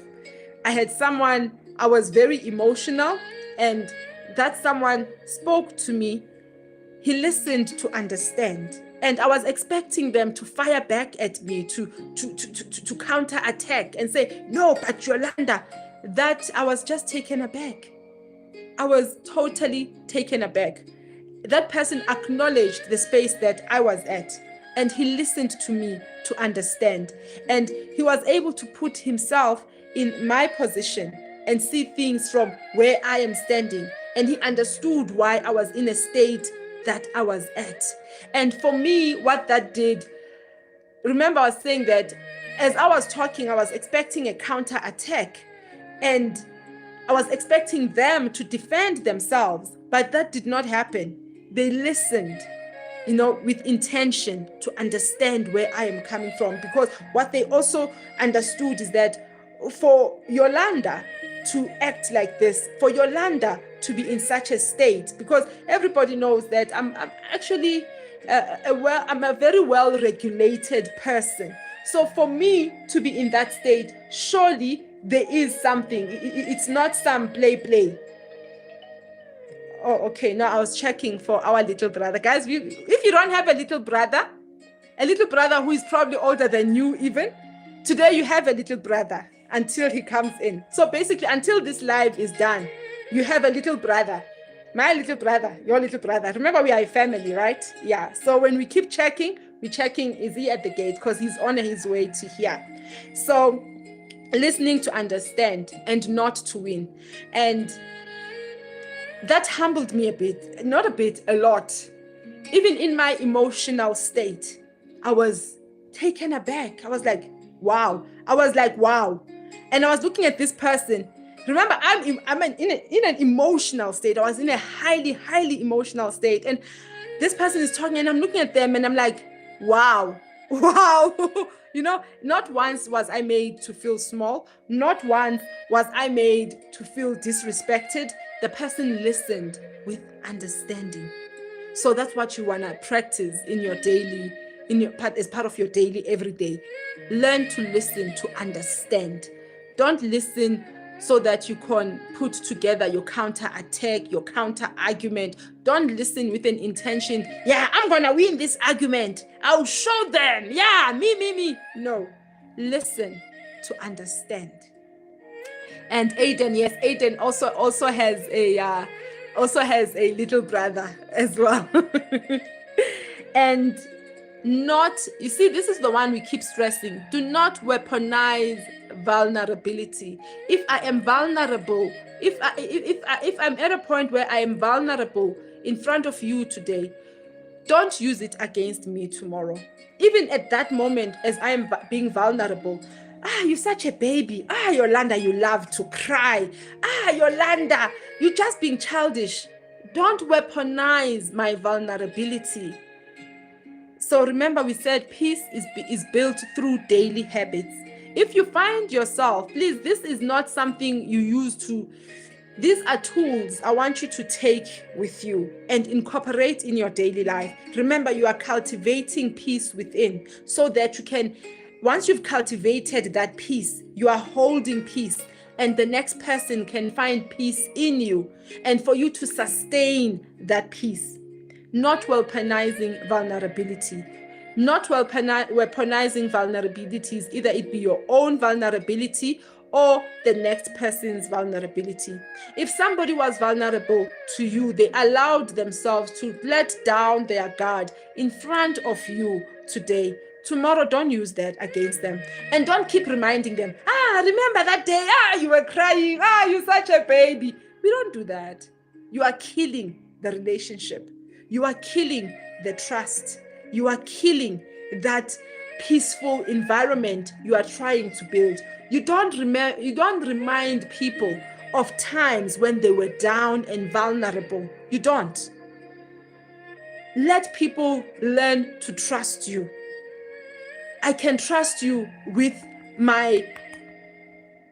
I had someone, I was very emotional, and that someone spoke to me. He listened to understand. And I was expecting them to fire back at me, to counterattack and say, no, but Yolanda, that I was just taken aback. I was totally taken aback. That person acknowledged the space that I was at, and he listened to me to understand. And he was able to put himself in my position and see things from where I am standing. And he understood why I was in a state that I was at. And for me, what that did, remember I was saying that as I was talking, I was expecting a counterattack. And I was expecting them to defend themselves, but that did not happen. They listened, you know, with intention to understand where I am coming from. Because what they also understood is that for Yolanda to act like this, for Yolanda to be in such a state, because everybody knows that I'm actually I'm a very well-regulated person. So for me to be in that state, surely there is something. It's not some play. Oh, okay. Now I was checking for our little brother. Guys, if you don't have a little brother, A little brother who is probably older than you even. Today you have a little brother until he comes in. So basically, until this live is done, you have a little brother. My little brother, your little brother. Remember, we are a family, right? Yeah. So when we keep checking, we're checking, is he at the gate? Because he's on his way to here. So listening to understand and not to win. And that humbled me a bit. Not a bit, a lot. Even in my emotional state, I was taken aback. I was like, wow. And I was looking at this person. Remember, I'm in an emotional state. I was in a highly emotional state. And this person is talking and I'm looking at them and I'm like, wow. Not once was I made to feel small. Not once was I made to feel disrespected. The person listened with understanding. So that's what you want to practice as part of your daily everyday. Learn to listen, to understand. Don't listen so that you can put together your counter attack, your counter argument. Don't listen with an intention, yeah, I'm going to win this argument. I'll show them. Yeah, me. No, listen to understand. And Aiden, yes, Aiden also has a little brother as well. And you see, this is the one we keep stressing. Do not weaponize vulnerability. If I am vulnerable, if I'm at a point where I am vulnerable in front of you today, don't use it against me tomorrow. Even at that moment, as I am being vulnerable, you're such a baby. Yolanda, you love to cry. Yolanda, you're just being childish. Don't weaponize my vulnerability. So remember, we said peace is built through daily habits. If you find yourself, please, this is not something you use to, these are tools I want you to take with you and incorporate in your daily life. Remember, you are cultivating peace within so that you can, once you've cultivated that peace, you are holding peace and the next person can find peace in you and for you to sustain that peace. Not weaponizing vulnerability. Not weaponizing vulnerabilities, either it be your own vulnerability or the next person's vulnerability. If somebody was vulnerable to you, they allowed themselves to let down their guard in front of you today. Tomorrow, don't use that against them. And don't keep reminding them, remember that day, you were crying, you're such a baby. We don't do that. You are killing the relationship. You are killing the trust. You are killing that peaceful environment you are trying to build. You don't remind people of times when they were down and vulnerable. You don't. Let people learn to trust you. I can trust you with my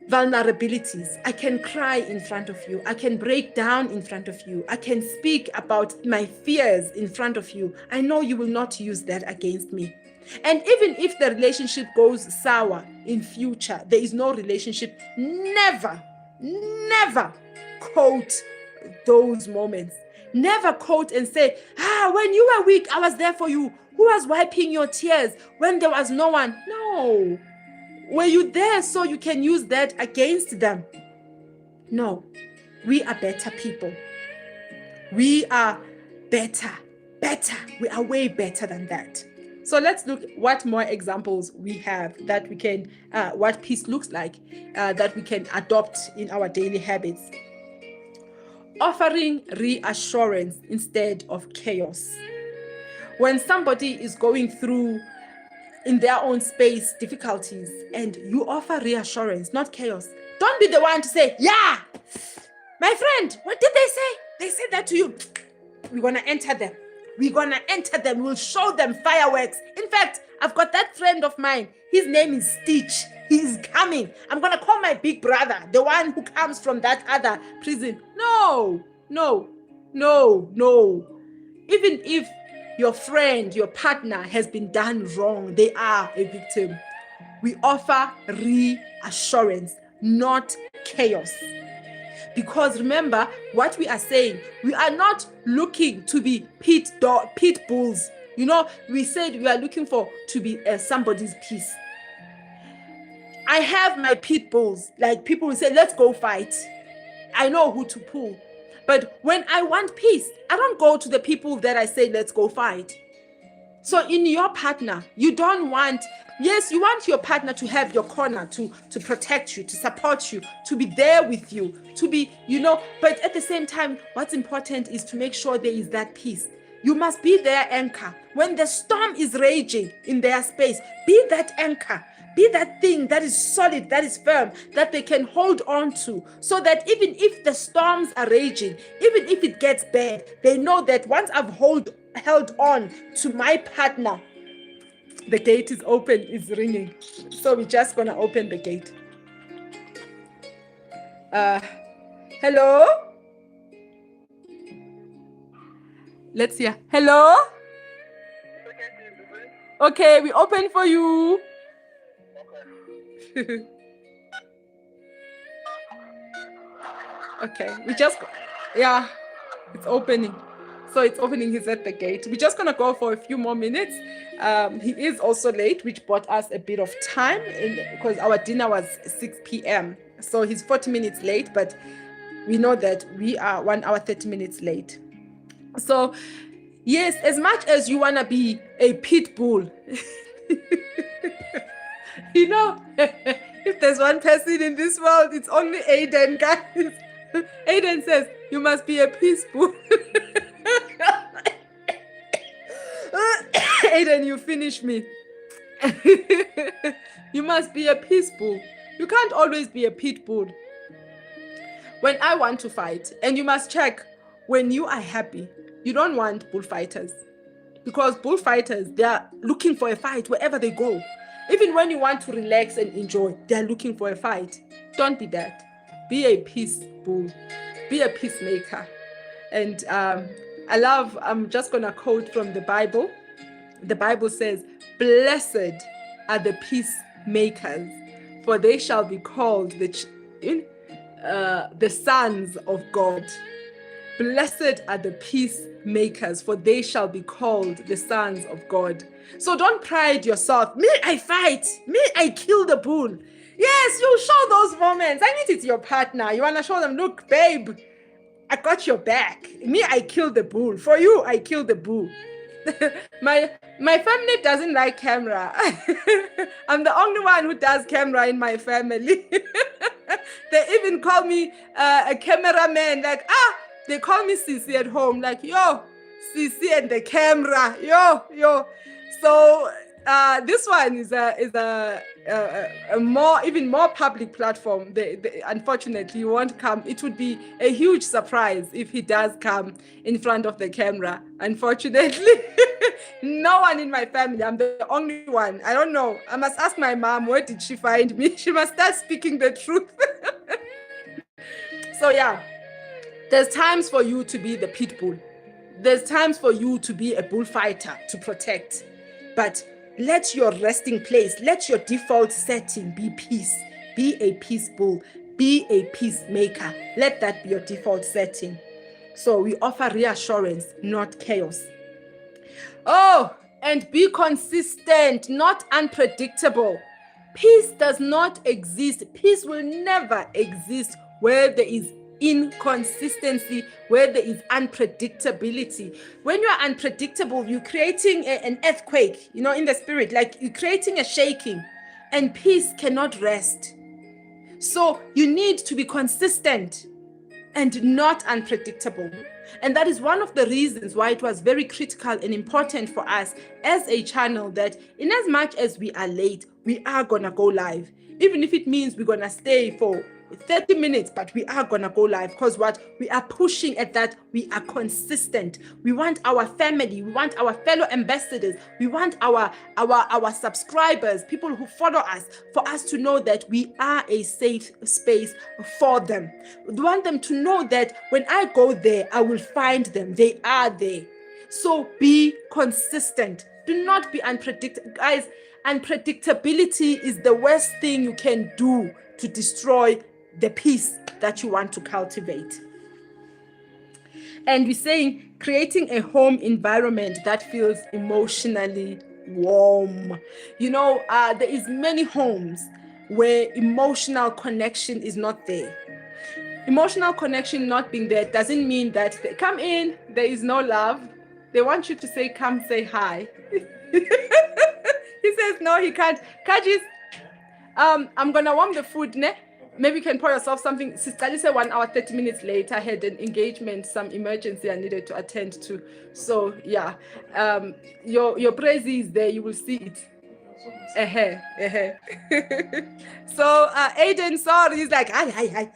vulnerabilities. I can cry in front of you. I can break down in front of you. I can speak about my fears in front of you. I know you will not use that against me. And even if the relationship goes sour in future, there is no relationship. Never quote those moments. Never quote and say, when you were weak, I was there for you. Who was wiping your tears when there was no one? No. Were you there so you can use that against them? No. We are better people. We are better. We are way better than that. So let's look what more examples we have that we can, what peace looks like, that we can adopt in our daily habits. Offering reassurance instead of chaos. When somebody is going through in their own space difficulties and you offer reassurance, not chaos, don't be the one to say, yeah, my friend, what did they say? They said that to you. We're going to enter them. We'll show them fireworks. In fact, I've got that friend of mine. His name is Stitch. He's coming. I'm going to call my big brother, the one who comes from that other prison. No. Even if your friend, your partner has been done wrong, they are a victim. We offer reassurance, not chaos. Because remember what we are saying, we are not looking to be pit bulls You know, we said we are looking for to be somebody's peace. I have my pit bulls. Like people will say, let's go fight. I know who to pull. But when I want peace, I don't go to the people that I say, let's go fight. So in your partner, you don't want, yes, you want your partner to have your corner, to protect you, to support you, to be there with you, to be, you know, but at the same time, what's important is to make sure there is that peace. You must be their anchor. When the storm is raging in their space, be that anchor. Be that thing that is solid, that is firm, that they can hold on to, so that even if the storms are raging, even if it gets bad, they know that once I've held on to my partner, the gate is open, it's ringing. So we're just gonna open the gate. Hello? Let's hear. Hello? Okay, we open for you. Okay, we just, yeah, it's opening. So it's opening, he's at the gate. We're just gonna go for a few more minutes. He is also late, which bought us a bit of time because our dinner was 6 p.m. So he's 40 minutes late, but we know that we are 1 hour, 30 minutes late. So yes, as much as you wanna be a pit bull, you know, if there's one person in this world, it's only Aiden, guys. Aiden says, you must be a peace bull. Aiden, you finish me. You must be a peace bull. You can't always be a pit bull. When I want to fight, and you must check, when you are happy, you don't want bullfighters. Because bullfighters, they are looking for a fight wherever they go. Even when you want to relax and enjoy, they're looking for a fight. Don't be that. Be a peace bull. Be a peacemaker. And I'm just going to quote from the Bible. The Bible says, blessed are the peacemakers, for they shall be called the sons of God. Blessed are the peacemakers, for they shall be called the sons of God. So don't pride yourself. Me, I fight. Me, I kill the bull. Yes, you show those moments. I need it your partner. You want to show them, look, babe, I got your back. Me, I kill the bull. For you, I kill the bull. My family doesn't like camera. I'm the only one who does camera in my family. They even call me a cameraman. Like, they call me Sisi at home. Like, yo, Sisi and the camera. Yo. So this one is a even more public platform. Unfortunately, he won't come. It would be a huge surprise if he does come in front of the camera. Unfortunately, no one in my family. I'm the only one. I don't know. I must ask my mom, where did she find me? She must start speaking the truth. So yeah, there's times for you to be the pit bull. There's times for you to be a bullfighter to protect. But let your resting place, let your default setting be peace. Be a peace bull. Be a peacemaker. Let that be your default setting. So we offer reassurance, not chaos. Oh, and be consistent, not unpredictable. Peace does not exist. Peace will never exist where there is inconsistency, where there is unpredictability. When you are unpredictable, you're creating an earthquake, in the spirit, like you're creating a shaking, and peace cannot rest. So you need to be consistent and not unpredictable. And that is one of the reasons why it was very critical and important for us as a channel that in as much as we are late, we are gonna go live. Even if it means we're gonna stay for 30 minutes, but we are gonna go live, because what we are pushing at that, we are consistent. We want our family, we want our fellow ambassadors, we want our subscribers, people who follow us, for us to know that we are a safe space for them. We want them to know that when I go there, I will find them. They are there. So be consistent. Do not be unpredictable. Guys, unpredictability is the worst thing you can do to destroy the peace that you want to cultivate. And we're saying creating a home environment that feels emotionally warm. There is many homes where emotional connection is not there. Emotional connection not being there doesn't mean that they come in, there is no love. They want you to say, come say hi. He says, no, he can't. Kajis, I'm gonna warm the food, ne? Maybe you can pour yourself something. Sister Lisa, 1 hour, 30 minutes later, I had an engagement, some emergency I needed to attend to. So yeah, your praise is there. You will see it. So Aiden, sorry, he's like, hi. I'm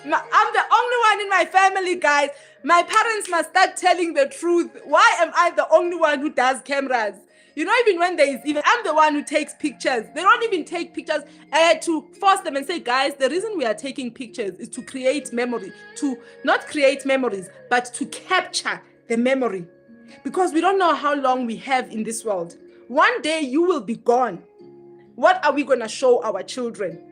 the only one in my family, guys. My parents must start telling the truth. Why am I the only one who does cameras? Even when I'm the one who takes pictures. They don't even take pictures. I had to force them and say, guys, the reason we are taking pictures is to create memory, to not create memories, but to capture the memory. Because we don't know how long we have in this world. One day you will be gone. What are we going to show our children?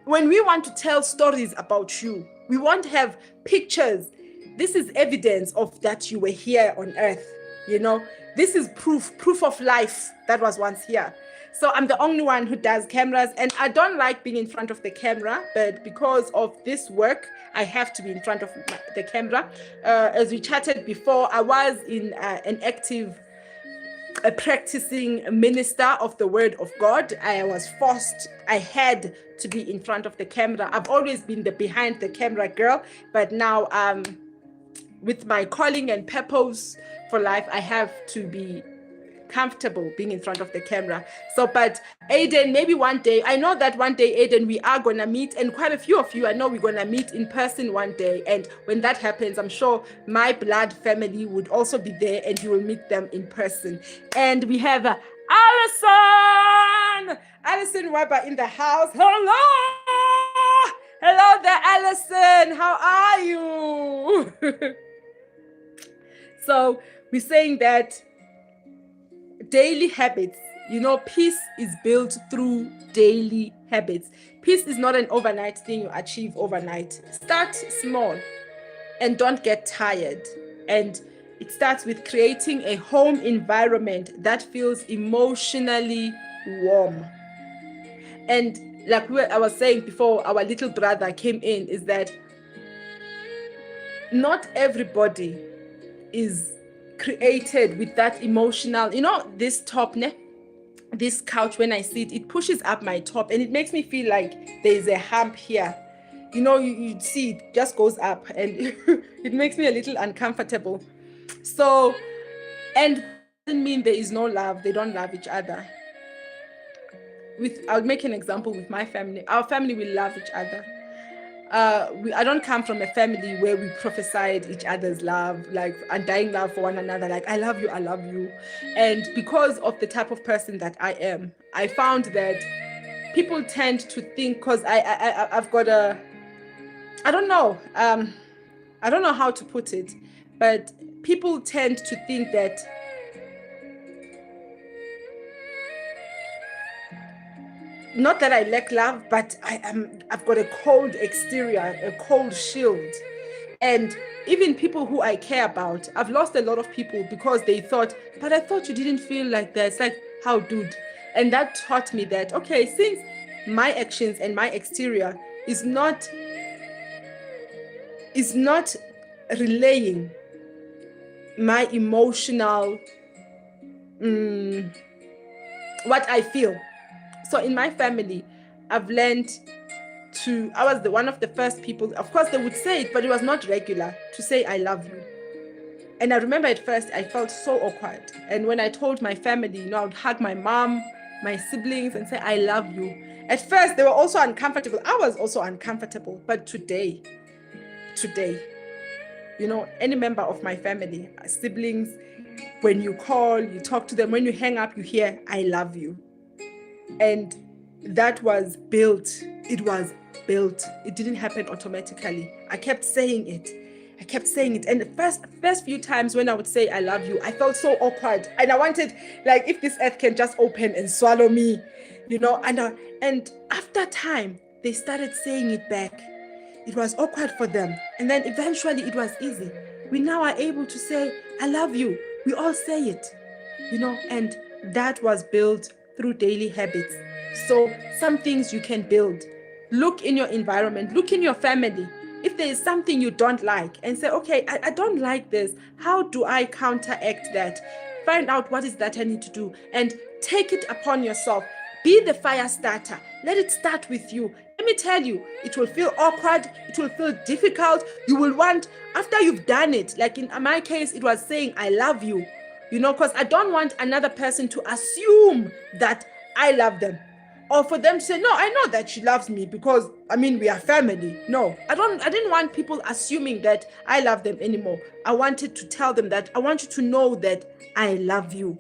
When we want to tell stories about you, we won't have pictures. This is evidence of that you were here on earth. This is proof of life that was once here. So I'm the only one who does cameras, and I don't like being in front of the camera, but because of this work, I have to be in front of the camera. As we chatted before, I was in an active practicing minister of the word of God. I was forced, I had to be in front of the camera. I've always been the behind the camera girl, but now with my calling and purpose for life, I have to be comfortable being in front of the camera. So, but Aiden, maybe one day, I know that one day, Aiden, we are going to meet, and quite a few of you, I know we're going to meet in person one day. And when that happens, I'm sure my blood family would also be there, and you will meet them in person. And we have Alison Weber in the house. Hello there, Alison. How are you? So we're saying that daily habits, peace is built through daily habits. Peace is not an overnight thing you achieve overnight. Start small and don't get tired. And it starts with creating a home environment that feels emotionally warm. And like I was saying before, our little brother came in, is that not everybody is created with that emotional, this top, this couch, when I sit, it pushes up my top and it makes me feel like there's a hump here. You see it just goes up and it makes me a little uncomfortable. So, and doesn't mean there is no love. They don't love each other. I'll make an example with my family. Our family will love each other. I don't come from a family where we prophesied each other's love, like undying love for one another, like I love you. And because of the type of person that I am, I found that people tend to think, because I've got I don't know how to put it, but people tend to think that not that I lack love, but I've got a cold exterior, a cold shield. And even people who I care about, I've lost a lot of people because they thought, but I thought you didn't feel like that. It's like, how dude? And that taught me that, okay, since my actions and my exterior is not relaying my emotional, what I feel. So in my family, I've learned I was one of the first people, of course they would say it, but it was not regular, to say I love you. And I remember at first I felt so awkward. And when I told my family, I would hug my mom, my siblings, and say, I love you. At first they were also uncomfortable. I was also uncomfortable. But today, any member of my family, siblings, when you call, you talk to them, when you hang up, you hear, I love you. And that was built. It was built. It didn't happen automatically. I kept saying it. And the first few times when I would say I love you, I felt so awkward. And I wanted, like, if this earth can just open and swallow me, and after time, they started saying it back. it was awkward for them. And then eventually it was easy. We now are able to say, I love you. We all say it, and that was built through daily habits. So some things you can build. Look in your environment, look in your family. If there is something you don't like, and say, okay, I don't like this. How do I counteract that? Find out what is that I need to do and take it upon yourself. Be the fire starter. Let it start with you. Let me tell you, it will feel awkward. It will feel difficult. You will want, after you've done it, like in my case, it was saying, I love you, because I don't want another person to assume that I love them. Or for them to say, no, I know that she loves me because, we are family. No, I didn't want people assuming that I love them anymore. I wanted to tell them that I want you to know that I love you.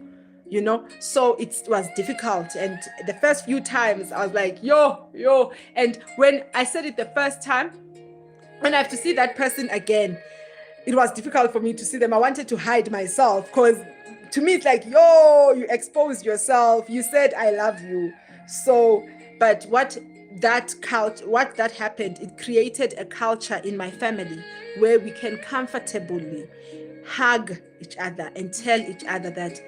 So it was difficult. And the first few times I was like, yo. And when I said it the first time, when I have to see that person again, it was difficult for me to see them. I wanted to hide myself because to me, it's like, you exposed yourself. You said, I love you. So, but what that happened, it created a culture in my family where we can comfortably hug each other and tell each other that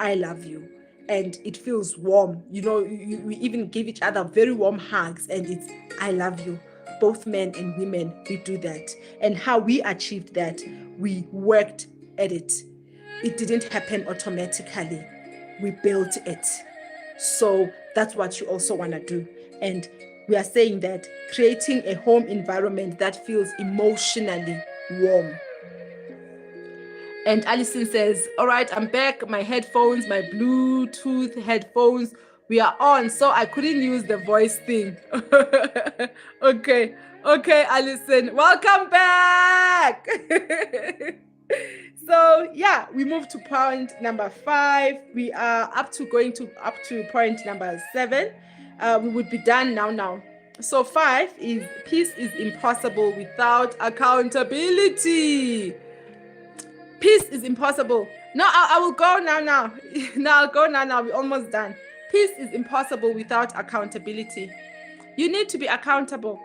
I love you, and it feels warm. We even give each other very warm hugs, and it's I love you. Both men and women, we do that. And how we achieved that, we worked at it. It didn't happen automatically. We built it. So that's what you also want to do. And we are saying that creating a home environment that feels emotionally warm. And Alison says, all right, I'm back. My headphones, my Bluetooth headphones, we are on. So I couldn't use the voice thing. Okay, Alison, welcome back. So yeah, we move to point number 5. We are up to point number 7. We would be done now. So 5 is peace is impossible without accountability. Peace is impossible. No, I will go now. No, I'll go now. We're almost done. Peace is impossible without accountability. You need to be accountable.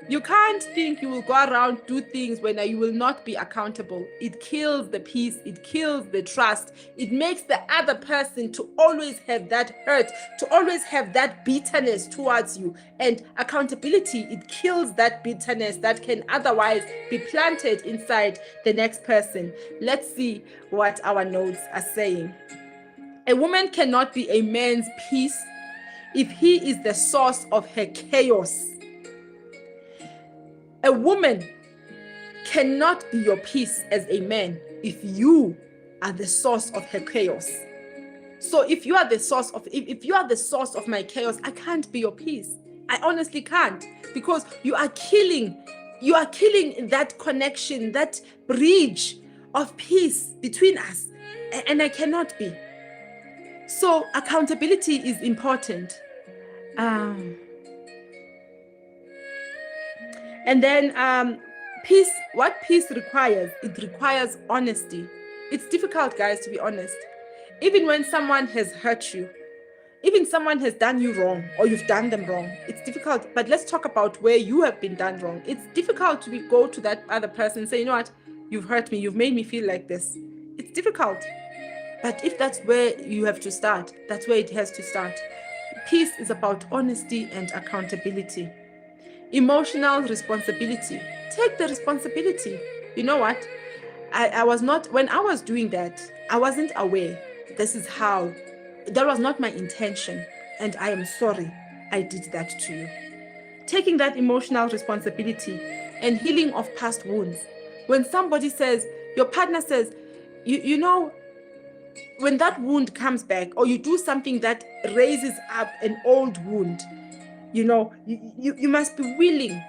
You can't think you will go around do things when you will not be accountable. It kills the peace. It kills the trust. It makes the other person to always have that hurt, to always have that bitterness towards you. And accountability, it kills that bitterness that can otherwise be planted inside the next person. Let's see what our notes are saying. A woman cannot be a man's peace if he is the source of her chaos. A woman cannot be your peace as a man if you are the source of her chaos. So if you are the source of my chaos, I can't be your peace. I honestly can't, because you are killing that connection, that bridge of peace between us, and I cannot be. So accountability is important. And then peace, what peace requires, it requires honesty. It's difficult, guys, to be honest. Even when someone has hurt you, even someone has done you wrong or you've done them wrong, it's difficult. But let's talk about where you have been done wrong. It's difficult to go to that other person and say, you know what, you've hurt me, you've made me feel like this. It's difficult. But if that's where you have to start, that's where it has to start. Peace is about honesty and accountability. Emotional responsibility. Take the responsibility. You know what? I was not, when I was doing that, I wasn't aware. That was not my intention. And I am sorry I did that to you. Taking that emotional responsibility and healing of past wounds. When somebody says, your partner says, you know, when that wound comes back, or you do something that raises up an old wound, you know, you must be willing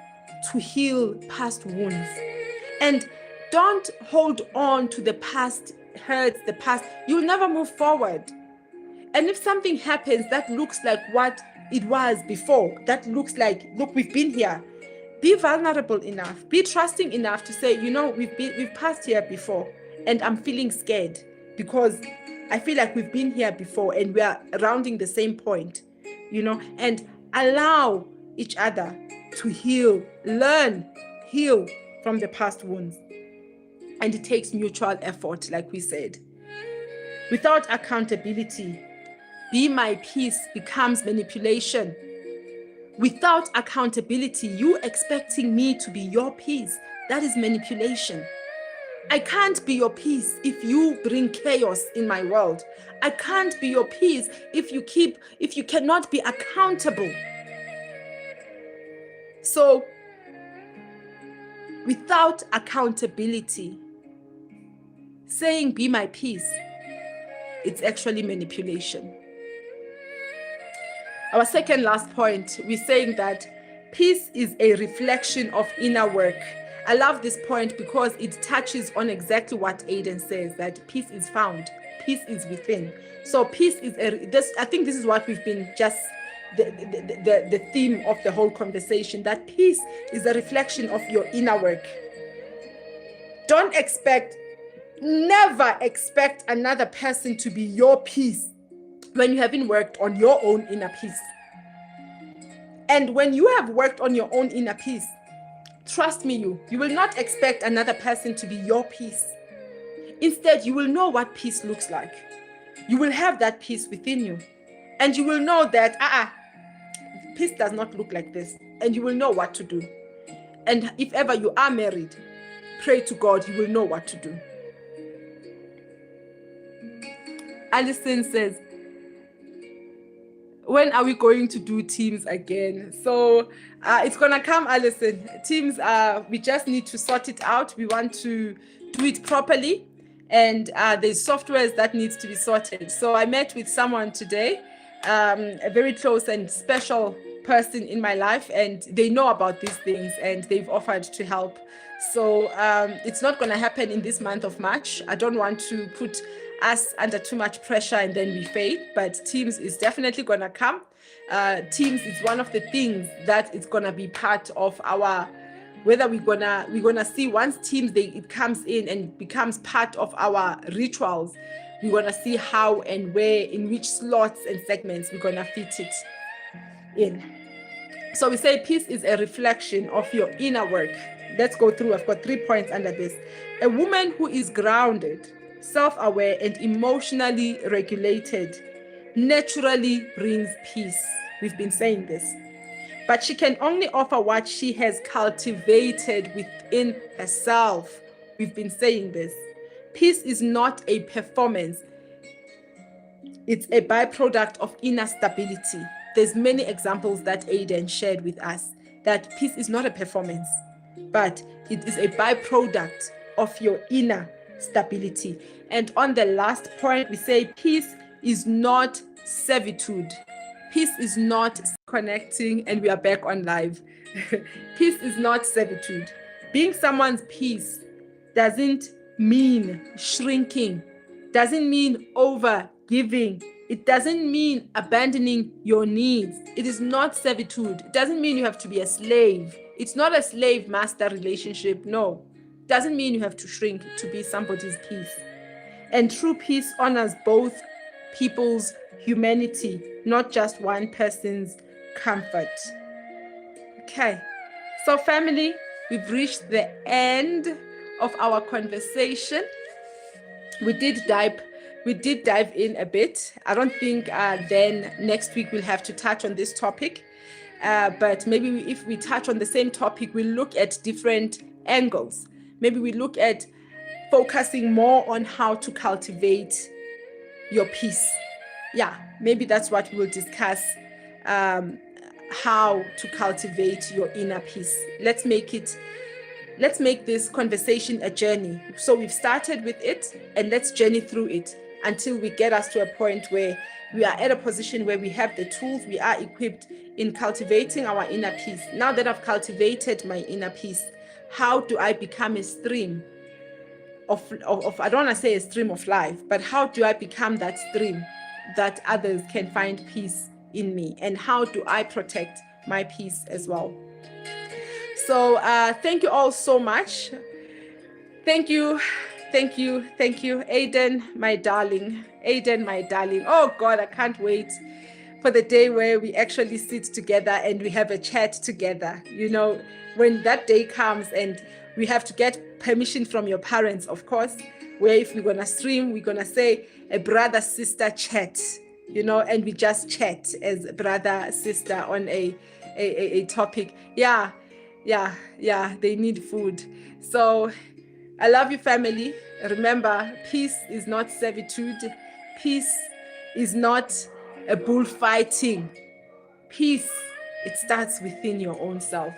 to heal past wounds. And don't hold on to the past hurts, the past. You'll never move forward. And if something happens that looks like what it was before, that looks like, look, we've been here, be vulnerable enough, be trusting enough to say, you know, we've passed here before, and I'm feeling scared because I feel like we've been here before and we are rounding the same point, you know, and allow each other to heal, learn heal from the past wounds. And it takes mutual effort, like we said. Without accountability, be my peace becomes manipulation. Without accountability, you expecting me to be your peace, that is manipulation. I can't be your peace if you bring chaos in my world. I can't be your peace if you cannot be accountable. So, without accountability, saying be my peace, it's actually manipulation. Our second last point, we're saying that peace is a reflection of inner work. I love this point because it touches on exactly what Aiden says, that peace is found, peace is within. So peace is I think this is what we've been just the theme of the whole conversation, that peace is a reflection of your inner work. Never expect another person to be your peace when you haven't worked on your own inner peace. And when you have worked on your own inner peace, trust me, you will not expect another person to be your peace. Instead, you will know what peace looks like. You will have that peace within you. And you will know that peace does not look like this. And you will know what to do. And if ever you are married, pray to God, you will know what to do. Alison says, when are we going to do Teams again? So it's gonna come, Alison. Teams, we just need to sort it out. We want to do it properly, and there's softwares that needs to be sorted. So I met with someone today, a very close and special person in my life, and they know about these things and they've offered to help. So it's not gonna happen in this month of March. I don't want to put us under too much pressure and then we fail, but Teams is definitely gonna come. Teams is one of the things that is gonna be part of our, whether we're gonna see once Teams it comes in and becomes part of our rituals, we're gonna see how and where, in which slots and segments we're gonna fit it in. So we say peace is a reflection of your inner work. Let's go through. I've got 3 points under this. A woman who is grounded, self-aware, and emotionally regulated naturally brings peace. We've been saying this. But she can only offer what she has cultivated within herself. We've been saying this. Peace is not a performance. It's a byproduct of inner stability. There's many examples that Aiden shared with us that peace is not a performance, but it is a byproduct of your inner stability. And on the last point, we say peace is not servitude. Peace is not connecting, and we are back on live. Peace is not servitude. Being someone's peace doesn't mean shrinking, doesn't mean over giving. It doesn't mean abandoning your needs. It is not servitude. It doesn't mean you have to be a slave. It's not a slave-master relationship. No. It doesn't mean you have to shrink to be somebody's peace. And true peace honors both people's humanity, not just one person's comfort. Okay. So family, we've reached the end of our conversation. We did dive in a bit. I don't think then next week we'll have to touch on this topic. But maybe if we touch on the same topic, we'll look at different angles. Maybe we look at focusing more on how to cultivate your peace. Yeah, maybe that's what we will discuss, how to cultivate your inner peace. Let's make this conversation a journey. So we've started with it, and let's journey through it until we get us to a point where we are at a position where we have the tools, we are equipped in cultivating our inner peace. Now that I've cultivated my inner peace, how do I become a stream of I don't want to say a stream of life, but how do I become that stream that others can find peace in me? And how do I protect my peace as well? So thank you all so much. Thank you. Aiden, my darling. Oh God, I can't wait for the day where we actually sit together and we have a chat together. You know, when that day comes and we have to get permission from your parents, of course, where if we're going to stream, we're going to say a brother-sister chat, you know, and we just chat as brother-sister on a topic. Yeah, they need food. So I love you, family. Remember, peace is not servitude. Peace is not a bullfighting. Peace, it starts within your own self.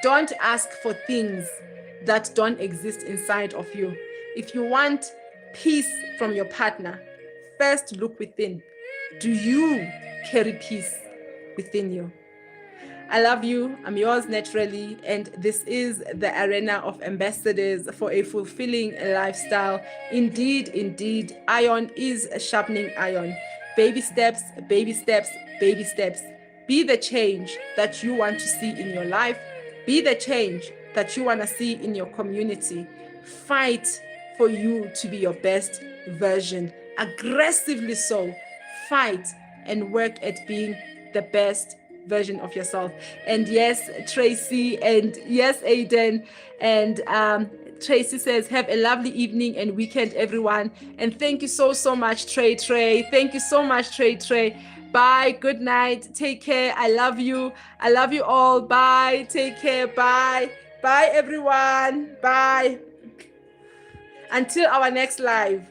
Don't ask for things that don't exist inside of you. If you want peace from your partner, first look within. Do you carry peace within you? I love you. I'm yours naturally. And this is the arena of ambassadors for a fulfilling lifestyle. Indeed, iron is sharpening iron. Baby steps, baby steps, baby steps. Be the change that you want to see in your life. Be the change that you want to see in your community. Fight for you to be your best version. Aggressively so. Fight and work at being the best version of yourself. And yes, Tracy, and yes, Aiden, and Tracy says, have a lovely evening and weekend, everyone. And thank you so much, Trey. Thank you so much, Trey. Bye. Good night. Take care. I love you. I love you all. Bye. Take care. Bye. Bye, everyone. Bye. Until our next live.